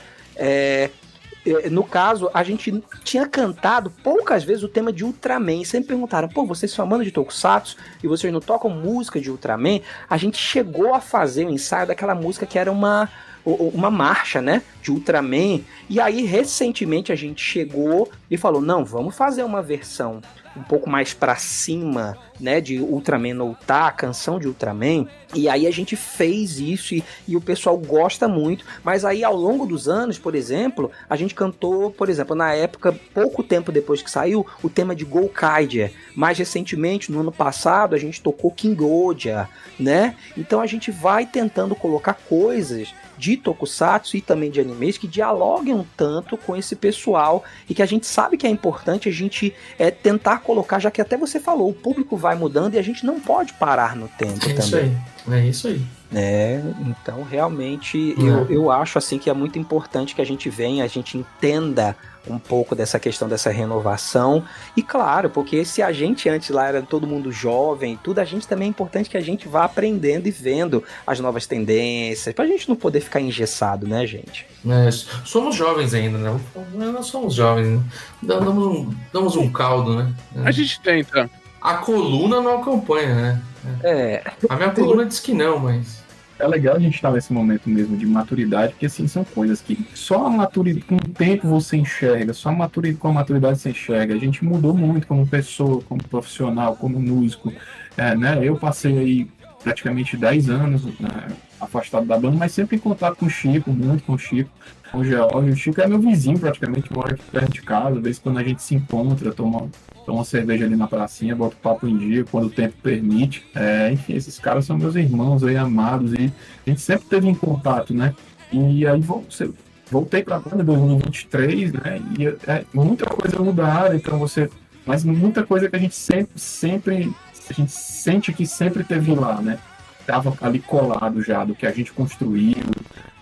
No caso, a gente tinha cantado poucas vezes o tema de Ultraman. Sempre perguntaram, vocês são uma banda de Tokusatsu e vocês não tocam música de Ultraman? A gente chegou a fazer o ensaio daquela música que era uma marcha, né, de Ultraman. E aí, recentemente, a gente chegou e falou, não, vamos fazer uma versão um pouco mais pra cima, né, de Ultraman Nouta, a canção de Ultraman, e aí a gente fez isso e o pessoal gosta muito, mas aí ao longo dos anos, por exemplo, a gente cantou, por exemplo, na época, pouco tempo depois que saiu, o tema de Gokaiger. Mais recentemente, no ano passado, a gente tocou Kingoja, né, então a gente vai tentando colocar coisas de Tokusatsu e também de animes que dialoguem um tanto com esse pessoal e que a gente sabe que é importante a gente tentar colocar, já que até você falou, o público vai mudando e a gente não pode parar no tempo também. É isso aí. Então realmente eu acho assim que é muito importante que a gente venha, a gente entenda um pouco dessa questão dessa renovação, e claro, porque se a gente antes lá era todo mundo jovem, tudo, a gente também é importante que a gente vá aprendendo e vendo as novas tendências, pra gente não poder ficar engessado, né, gente? Somos jovens ainda, né? Nós somos jovens, né? Damos um caldo, né? A gente tenta. A coluna não acompanha, né? A minha coluna diz que não, mas... É legal a gente estar nesse momento mesmo de maturidade, porque assim, são coisas que só a maturidade, com o tempo você enxerga, só com a maturidade você enxerga. A gente mudou muito como pessoa, como profissional, como músico, né? Eu passei aí praticamente 10 anos, né, afastado da banda, mas sempre em contato com o Chico, muito com o Chico, com o George. O Chico é meu vizinho praticamente, mora aqui perto de casa, às vezes quando a gente se encontra, toma uma cerveja ali na pracinha, bota o papo em dia quando o tempo permite. Enfim, esses caras são meus irmãos aí, amados, e a gente sempre teve em contato, né? E aí voltei pra banda em 2023, né? E muita coisa mudada, então mas muita coisa que a gente sempre a gente sente que sempre teve lá, né? Tava ali colado já do que a gente construiu,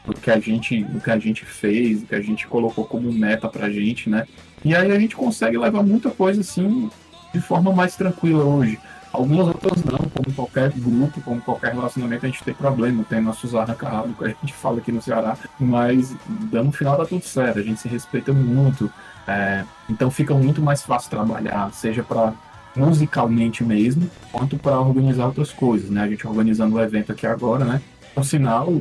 do que a gente fez, do que a gente colocou como meta pra gente, né? E aí a gente consegue levar muita coisa assim de forma mais tranquila hoje. Algumas outras não, como qualquer grupo, como qualquer relacionamento, a gente tem problema, tem nossos arranca-rabo, que a gente fala aqui no Ceará, mas no final dá tudo certo, a gente se respeita muito, então fica muito mais fácil trabalhar, seja para musicalmente mesmo, quanto para organizar outras coisas, né? A gente organizando o evento aqui agora, né? Por sinal,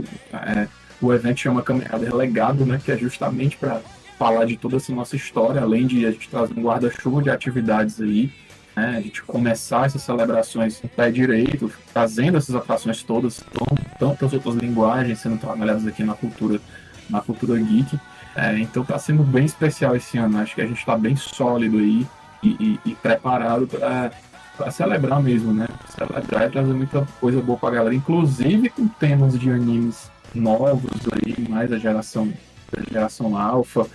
o evento chama Kamen Rider Legado, né? Que é justamente para falar de toda essa nossa história, além de a gente trazer um guarda-chuva de atividades aí, né? A gente começar essas celebrações no pé direito, trazendo essas atrações todas, tantas outras linguagens sendo trabalhadas aqui na cultura geek. Então tá sendo bem especial esse ano. Acho que a gente tá bem sólido aí e preparado para celebrar mesmo, né? Celebrar e trazer muita coisa boa pra galera, inclusive com temas de animes novos aí, mais da geração alfa.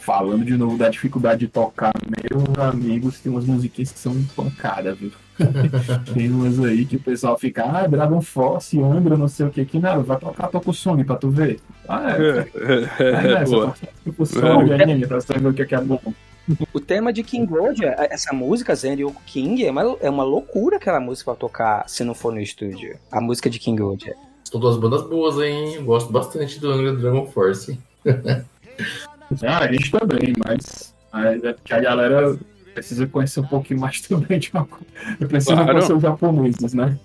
Falando de novo da dificuldade de tocar, meus amigos, tem umas musiquinhas que são pancada, viu? Tem umas aí que o pessoal fica, Dragon Force, Angra, não sei o que não, vai tocar Tokusong pra tu ver. Tokusong, anime, pra você ver o que é bom. O tema de King Gold, essa música, Zenryoku King, é uma loucura aquela música pra tocar se não for no estúdio. A música de King Gold. São duas bandas boas, hein? Eu gosto bastante do Angra Dragon Force. A gente também, mas é porque a galera precisa conhecer um pouquinho mais também de uma coisa. Precisa conhecer os japoneses, né?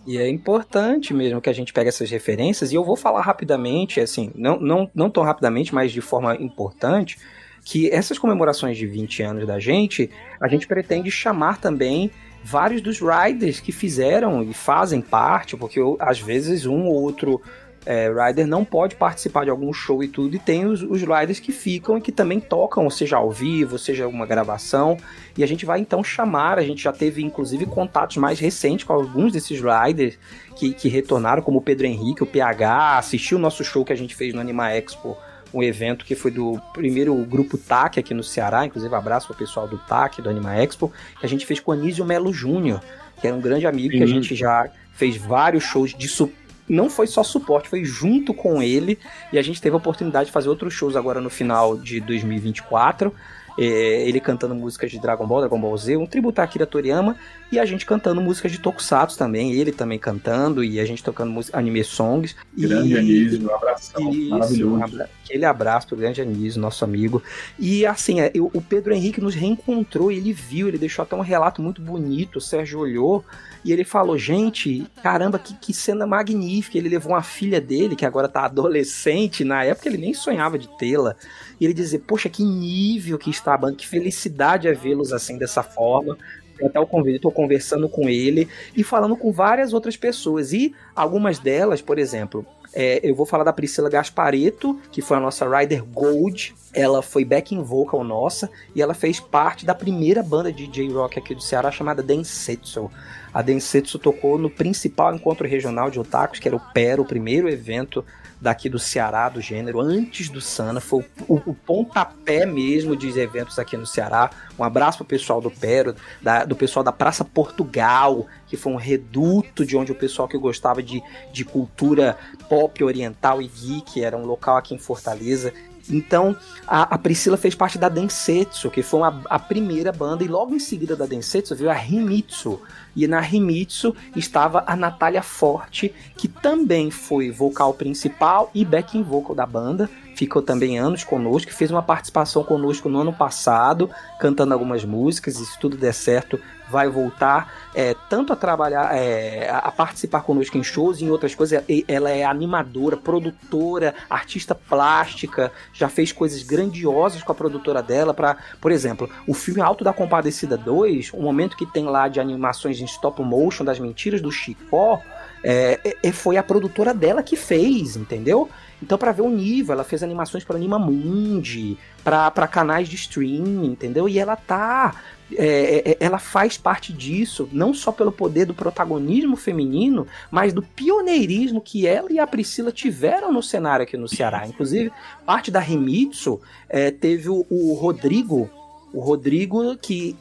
E é importante mesmo que a gente pegue essas referências, e eu vou falar rapidamente, assim, não tão rapidamente, mas de forma importante, que essas comemorações de 20 anos da gente, a gente pretende chamar também vários dos riders que fizeram e fazem parte, porque às vezes um ou outro rider não pode participar de algum show e tudo, e tem os riders que ficam e que também tocam, seja ao vivo, seja uma gravação, e a gente vai então chamar, a gente já teve inclusive contatos mais recentes com alguns desses riders que retornaram, como o Pedro Henrique, o PH, assistiu o nosso show que a gente fez no Anima Expo, um evento que foi do primeiro grupo TAC aqui no Ceará, inclusive abraço pro pessoal do TAC, do Anima Expo, que a gente fez com o Anísio Melo Júnior, que era um grande amigo, que a gente já fez vários shows de não foi só suporte, foi junto com ele, e a gente teve a oportunidade de fazer outros shows agora no final de 2024, ele cantando músicas de Dragon Ball Z, um tributo a Akira Toriyama, e a gente cantando músicas de Tokusatsu também, ele também cantando, e a gente tocando anime songs. Grande Anísio, um abração, maravilhoso. Aquele abraço pro grande Anísio, nosso amigo. E assim, o Pedro Henrique nos reencontrou, ele viu, ele deixou até um relato muito bonito, o Sérgio olhou, e ele falou, gente, caramba, que cena magnífica. Ele levou uma filha dele, que agora tá adolescente, na época ele nem sonhava de tê-la, e ele dizia, poxa, que nível que está a banda, que felicidade é vê-los assim, dessa forma. Até o convite, estou conversando com ele e falando com várias outras pessoas, e algumas delas, por exemplo, eu vou falar da Priscila Gasparetto, que foi a nossa Rider Gold. Ela foi backing vocal nossa, e ela fez parte da primeira banda de J-Rock aqui do Ceará, chamada Densetsu. A Densetsu tocou no principal encontro regional de otakus, que era o PERO, o primeiro evento daqui do Ceará, do gênero, antes do Sana, foi o pontapé mesmo de eventos aqui no Ceará. Um abraço pro pessoal do PERO, do pessoal da Praça Portugal, que foi um reduto de onde o pessoal que gostava de cultura pop oriental e geek, era um local aqui em Fortaleza. Então, a Priscila fez parte da Densetsu, que foi a primeira banda, e logo em seguida da Densetsu veio a Himitsu. E na Himitsu estava a Natália Forte, que também foi vocal principal e backing vocal da banda. Ficou também anos conosco, fez uma participação conosco no ano passado, cantando algumas músicas, e se tudo der certo, vai voltar tanto a trabalhar, a participar conosco em shows e em outras coisas. Ela é animadora, produtora, artista plástica, já fez coisas grandiosas com a produtora dela, por exemplo, o filme Alto da Compadecida 2, o momento que tem lá de animações em stop motion das Mentiras do Chicó, foi a produtora dela que fez, entendeu? Então, para ver o nível, ela fez animações para Animamundi, para canais de streaming, entendeu? E ela ela faz parte disso, não só pelo poder do protagonismo feminino, mas do pioneirismo que ela e a Priscila tiveram no cenário aqui no Ceará. Inclusive, parte da Himitsu teve o Rodrigo. O Rodrigo, que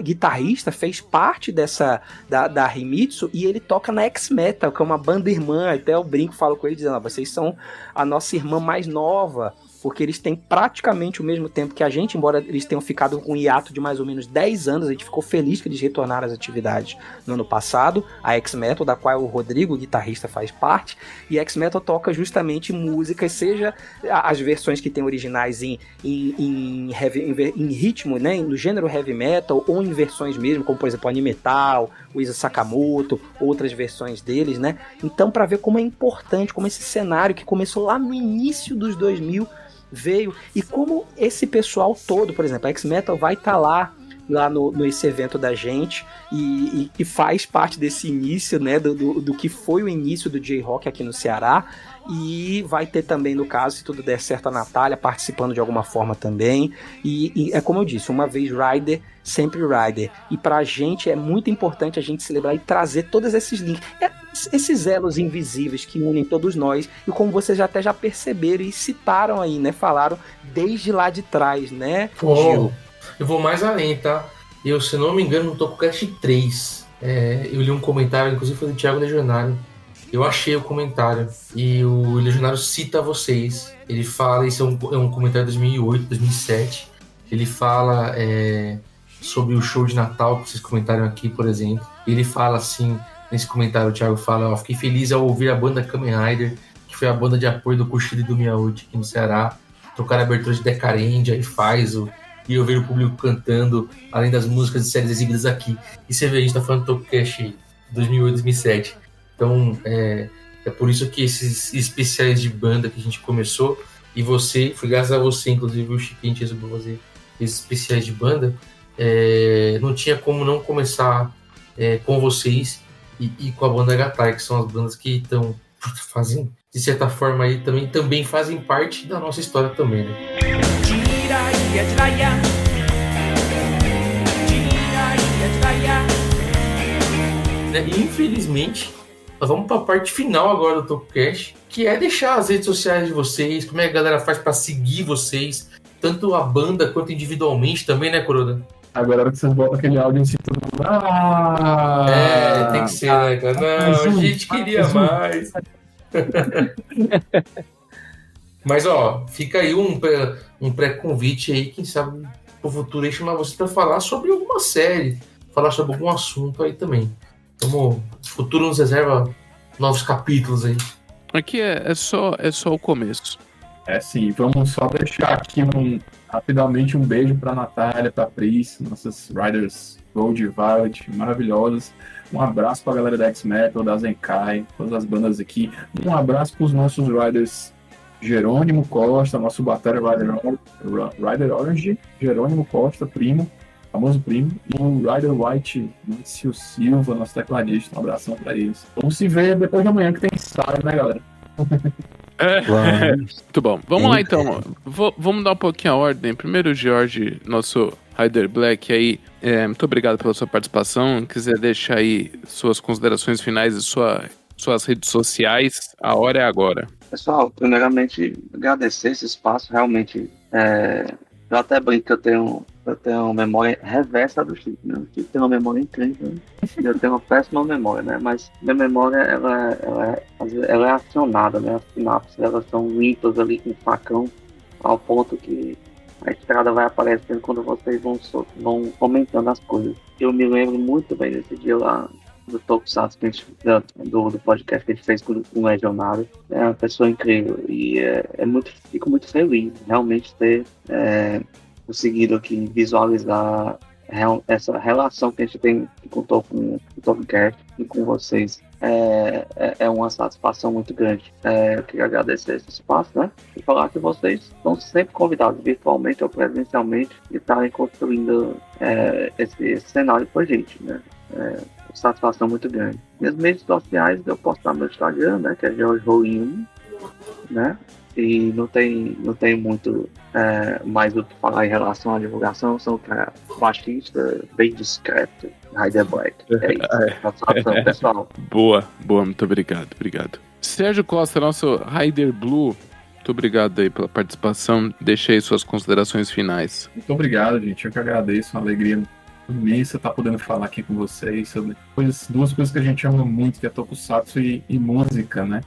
guitarrista, fez parte da Himitsu, e ele toca na X-Metal, que é uma banda irmã. Até eu brinco, falo com ele dizendo, vocês são a nossa irmã mais nova, porque eles têm praticamente o mesmo tempo que a gente, embora eles tenham ficado com um hiato de mais ou menos 10 anos, a gente ficou feliz que eles retornaram às atividades no ano passado. A X-Metal, da qual o Rodrigo, o guitarrista, faz parte, e a X-Metal toca justamente músicas, seja as versões que tem originais em ritmo, né, no gênero heavy metal, ou em versões mesmo, como por exemplo Anime Metal, o Isa Sakamoto, outras versões deles, né? Então, para ver como é importante, como esse cenário que começou lá no início dos 2000 veio, e como esse pessoal todo, por exemplo, a X-Metal vai estar lá lá nesse evento da gente e faz parte desse início, né, do que foi o início do J-Rock aqui no Ceará. E vai ter também, no caso, se tudo der certo, a Natália participando de alguma forma também. E é como eu disse, uma vez Rider, sempre Rider. E pra gente é muito importante a gente celebrar e trazer todos esses links, esses elos invisíveis que unem todos nós. E como vocês até já perceberam e citaram aí, né? Falaram desde lá de trás, né, Gil? Eu vou mais além, tá? Eu, se não me engano, no TokuCast 3, eu li um comentário, inclusive foi do Thiago Legionário. Eu achei o comentário e o Legionário cita vocês. Ele fala, isso é um comentário de 2008, 2007. Ele fala sobre o show de Natal que vocês comentaram aqui, por exemplo. Ele fala assim, nesse comentário o Thiago fala: fiquei feliz ao ouvir a banda Kamen Rider, que foi a banda de apoio do Kushida e do Miyauchi aqui no Ceará, tocar a abertura de Decarendia e Faizo, e ouvir o público cantando, além das músicas de séries exibidas aqui. E você vê, a gente tá falando do TokuCast 2008, 2007. Então, é por isso que esses especiais de banda que a gente começou, e foi graças a você, inclusive, o Chico, a gente resolveu fazer esses especiais de banda, não tinha como não começar com vocês e com a banda Gatai, que são as bandas que fazem, de certa forma, aí, também fazem parte da nossa história também, né? Infelizmente, nós vamos para a parte final agora do TokuCast, que é deixar as redes sociais de vocês, como é que a galera faz para seguir vocês, tanto a banda quanto individualmente também, né, Kuroda? Agora que vocês botam aquele áudio em si, todo mundo... tem que ser, né, cara? Não, a gente queria mais. Mas, fica aí um pré-convite aí, quem sabe pro futuro aí chamar você para falar sobre alguma série, falar sobre algum assunto aí também. O futuro nos reserva novos capítulos aí. Aqui é só o começo. Sim, vamos só deixar aqui rapidamente um beijo pra Natália, pra Pris, nossas Riders Gold e Violet maravilhosas. Um abraço pra galera da X-Metal, da Zenkai, todas as bandas aqui. Um abraço pros nossos Riders Jerônimo Costa, nosso Batalha Rider Orange, Jerônimo Costa, primo, famoso primo, e o Rider White, Márcio Silva, nosso tecladista. Um abração pra eles. Vamos se ver depois de amanhã que tem ensaio, né, galera? Muito bom. Vamos lá, então. Vamos dar um pouquinho a ordem. Primeiro, Jorge, nosso Rider Black aí. Muito obrigado pela sua participação. Quiser deixar aí suas considerações finais e suas redes sociais, a hora é agora. Pessoal, primeiramente, agradecer esse espaço. Realmente, eu até brinco que eu tenho uma memória reversa do Chico, né? O Chico tem uma memória incrível, eu tenho uma péssima memória, né? Mas minha memória, ela é acionada, né? As sinapses, elas são limpas ali com o facão, ao ponto que a estrada vai aparecendo quando vocês vão comentando as coisas. Eu me lembro muito bem desse dia lá do Tokusatsu, do podcast que a gente fez com o Legionário. É uma pessoa incrível e fico muito feliz realmente ter conseguido aqui visualizar essa relação que a gente tem com o TokuCast e com vocês. É uma satisfação muito grande. Eu queria agradecer esse espaço, né? E falar que vocês estão sempre convidados, virtualmente ou presencialmente, de estarem construindo esse cenário com a gente, né? Satisfação muito grande. Nas mídias sociais eu posto no meu Instagram, né? Que é Jorge Rolim, né? E não tem muito mais o que falar em relação à divulgação. Sou um cara baixista, bem discreto, Rider Black. É isso. Satisfação, pessoal. Boa, muito obrigado. Sérgio Costa, nosso Rider Blue, muito obrigado aí pela participação. Deixa aí suas considerações finais. Muito obrigado, gente. Eu que agradeço, uma alegria imensa estar podendo falar aqui com vocês sobre duas coisas que a gente ama muito, que é Tokusatsu e música, né?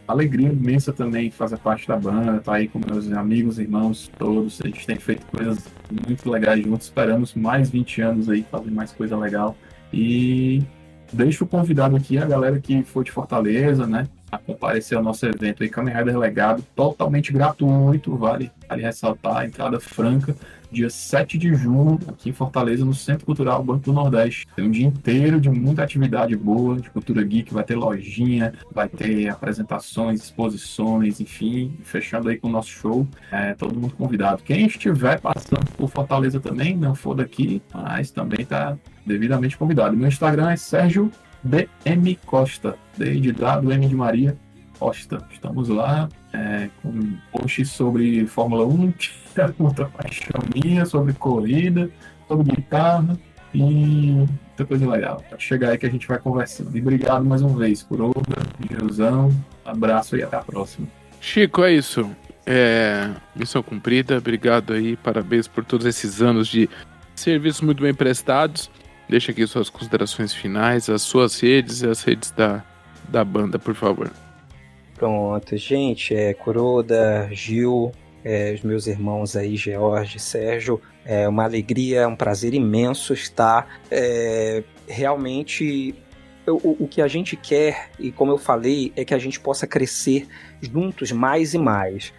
Alegria imensa também fazer parte da banda, tá aí com meus amigos, irmãos todos. A gente tem feito coisas muito legais juntos. Esperamos mais 20 anos aí, fazer mais coisa legal. E deixo convidado aqui a galera que for de Fortaleza, né? A comparecer ao nosso evento aí, Kamen Rider Legado, totalmente gratuito, vale ressaltar, entrada franca. dia 7 de junho, aqui em Fortaleza, no Centro Cultural Banco do Nordeste. Tem um dia inteiro de muita atividade boa, de cultura geek, vai ter lojinha, vai ter apresentações, exposições, enfim, fechando aí com o nosso show. Todo mundo convidado. Quem estiver passando por Fortaleza também, não for daqui, mas também está devidamente convidado. Meu Instagram é Sérgio BM Costa, D de dado, M de Maria, Costa. Estamos lá com posts sobre Fórmula 1, que é outra paixão minha, sobre corrida, sobre guitarra e muita coisa legal. Pode chegar aí que a gente vai conversando. E obrigado mais uma vez, Kuroda, Gilzão, abraço e até a próxima. Chico, é isso. Missão cumprida, obrigado aí, parabéns por todos esses anos de serviços muito bem prestados. Deixa aqui suas considerações finais, as suas redes e as redes da banda, por favor. Pronto, gente, Kuroda, Gil, os meus irmãos aí, George, Sérgio, é uma alegria, um prazer imenso estar realmente... O que a gente quer, e como eu falei, é que a gente possa crescer juntos mais e mais.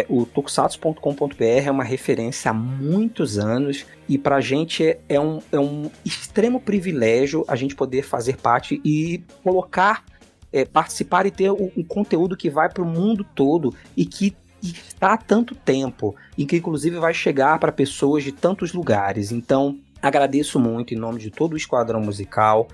O tokusatsu.com.br é uma referência há muitos anos e pra gente é um extremo privilégio a gente poder fazer parte e colocar, participar e ter um conteúdo que vai pro mundo todo e que está há tanto tempo e que inclusive vai chegar para pessoas de tantos lugares. Então agradeço muito em nome de todo o Esquadrão Musical,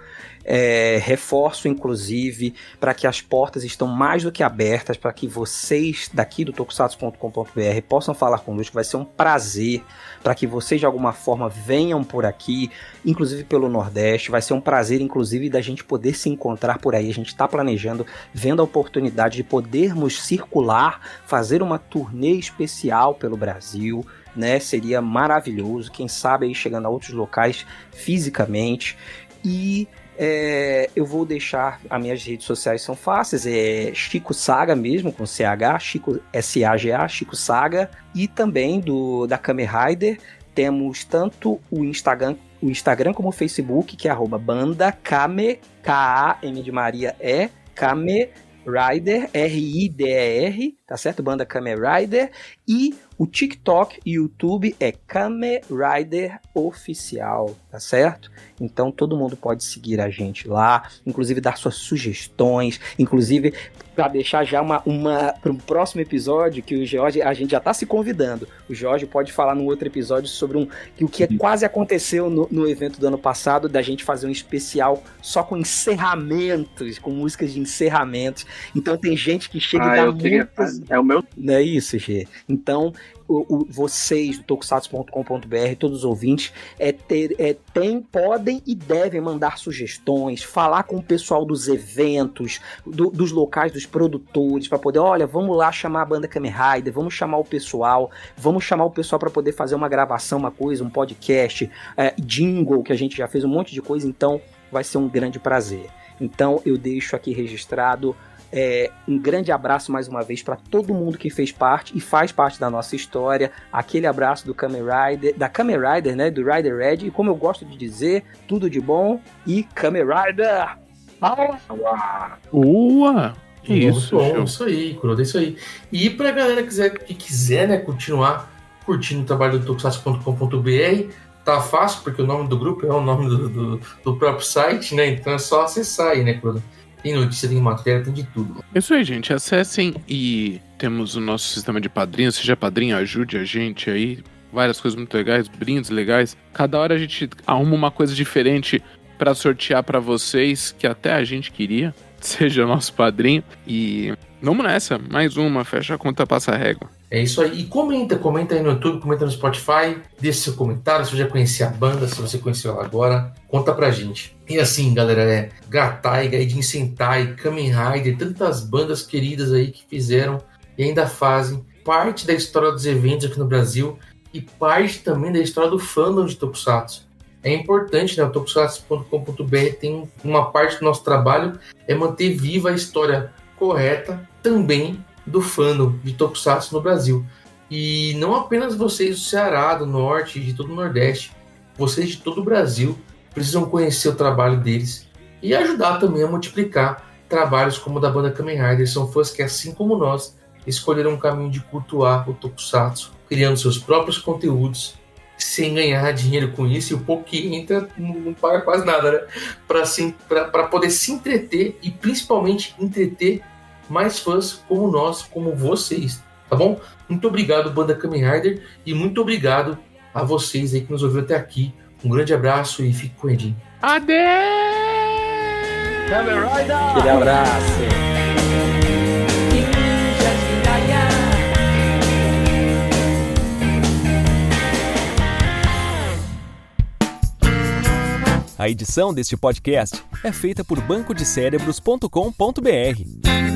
reforço inclusive para que as portas estão mais do que abertas para que vocês daqui do tokusatsu.com.br possam falar conosco. Vai ser um prazer para que vocês de alguma forma venham por aqui, inclusive pelo Nordeste. Vai ser um prazer inclusive da gente poder se encontrar por aí. A gente está planejando, vendo a oportunidade de podermos circular, fazer uma turnê especial pelo Brasil, né? Seria maravilhoso, quem sabe aí chegando a outros locais fisicamente. E eu vou deixar, as minhas redes sociais são fáceis, Chico Saga mesmo, com CH, Chico SAGA, Chico Saga, e também da Kamen Rider. Temos tanto o Instagram como o Facebook, que é @banda Kame, K-A-M de Maria Kame Rider, R-I-D-E-R, tá certo? Banda Kamen Rider. E o TikTok e o YouTube é Kamen Rider Oficial, tá certo? Então todo mundo pode seguir a gente lá, inclusive dar suas sugestões, inclusive para deixar já para um próximo episódio, que o Jorge, a gente já tá se convidando. O Jorge pode falar num outro episódio sobre o que quase aconteceu no evento do ano passado, da gente fazer um especial só com encerramentos, com músicas de encerramentos. Então tem gente que chega e dá muitas... É o meu... Não é isso, Gê? Então, vocês do tokusatsu.com.br, todos os ouvintes, podem e devem mandar sugestões, falar com o pessoal dos eventos, dos locais, dos produtores, para poder, olha, vamos lá chamar a banda Kamen Rider, vamos chamar o pessoal para poder fazer uma gravação, uma coisa, um podcast, jingle, que a gente já fez um monte de coisa, então vai ser um grande prazer. Então eu deixo aqui registrado um grande abraço mais uma vez para todo mundo que fez parte e faz parte da nossa história. Aquele abraço do Kamen Rider, da Kamen Rider, né, do Rider Red, e como eu gosto de dizer, tudo de bom e Kamen Rider! Isso, bom, isso aí, Kuroda, isso aí. E pra galera que quiser, né, continuar curtindo o trabalho do tokusatsu.com.br, tá fácil, porque o nome do grupo é o nome do próprio site, né? Então é só acessar aí, né, Kuroda? Tem notícia, tem matéria, tem de tudo. Isso aí, gente. Acessem e temos o nosso sistema de padrinhos. Seja padrinho, ajude a gente aí. Várias coisas muito legais, brindes legais. Cada hora a gente arruma uma coisa diferente pra sortear pra vocês, que até a gente queria. Seja nosso padrinho. E vamos nessa. Mais uma. Fecha a conta, passa a régua. É isso aí. E comenta aí no YouTube, comenta no Spotify. Deixa seu comentário, se você já conhecia a banda, se você conheceu ela agora. Conta pra gente. E assim, galera, Gatai, Gaijin Sentai, Kamen Rider, tantas bandas queridas aí que fizeram e ainda fazem parte da história dos eventos aqui no Brasil e parte também da história do fandom de Tokusatsu. É importante, né? O tokusatsu.com.br tem uma parte do nosso trabalho é manter viva a história correta também do fandom de Tokusatsu no Brasil. E não apenas vocês do Ceará, do Norte e de todo o Nordeste, vocês de todo o Brasil precisam conhecer o trabalho deles e ajudar também a multiplicar trabalhos como o da banda Kamen Rider. São fãs que, assim como nós, escolheram um caminho de cultuar o Tokusatsu, criando seus próprios conteúdos, sem ganhar dinheiro com isso, e o pouco que entra não paga quase nada, né? Para poder se entreter e principalmente entreter mais fãs como nós, como vocês, tá bom? Muito obrigado, Banda Kamen Rider, e muito obrigado a vocês aí que nos ouviram até aqui. Um grande abraço e fique com o Edinho. Adeus! Kamen Rider! Aquele abraço. A edição deste podcast é feita por bancodecerebros.com.br.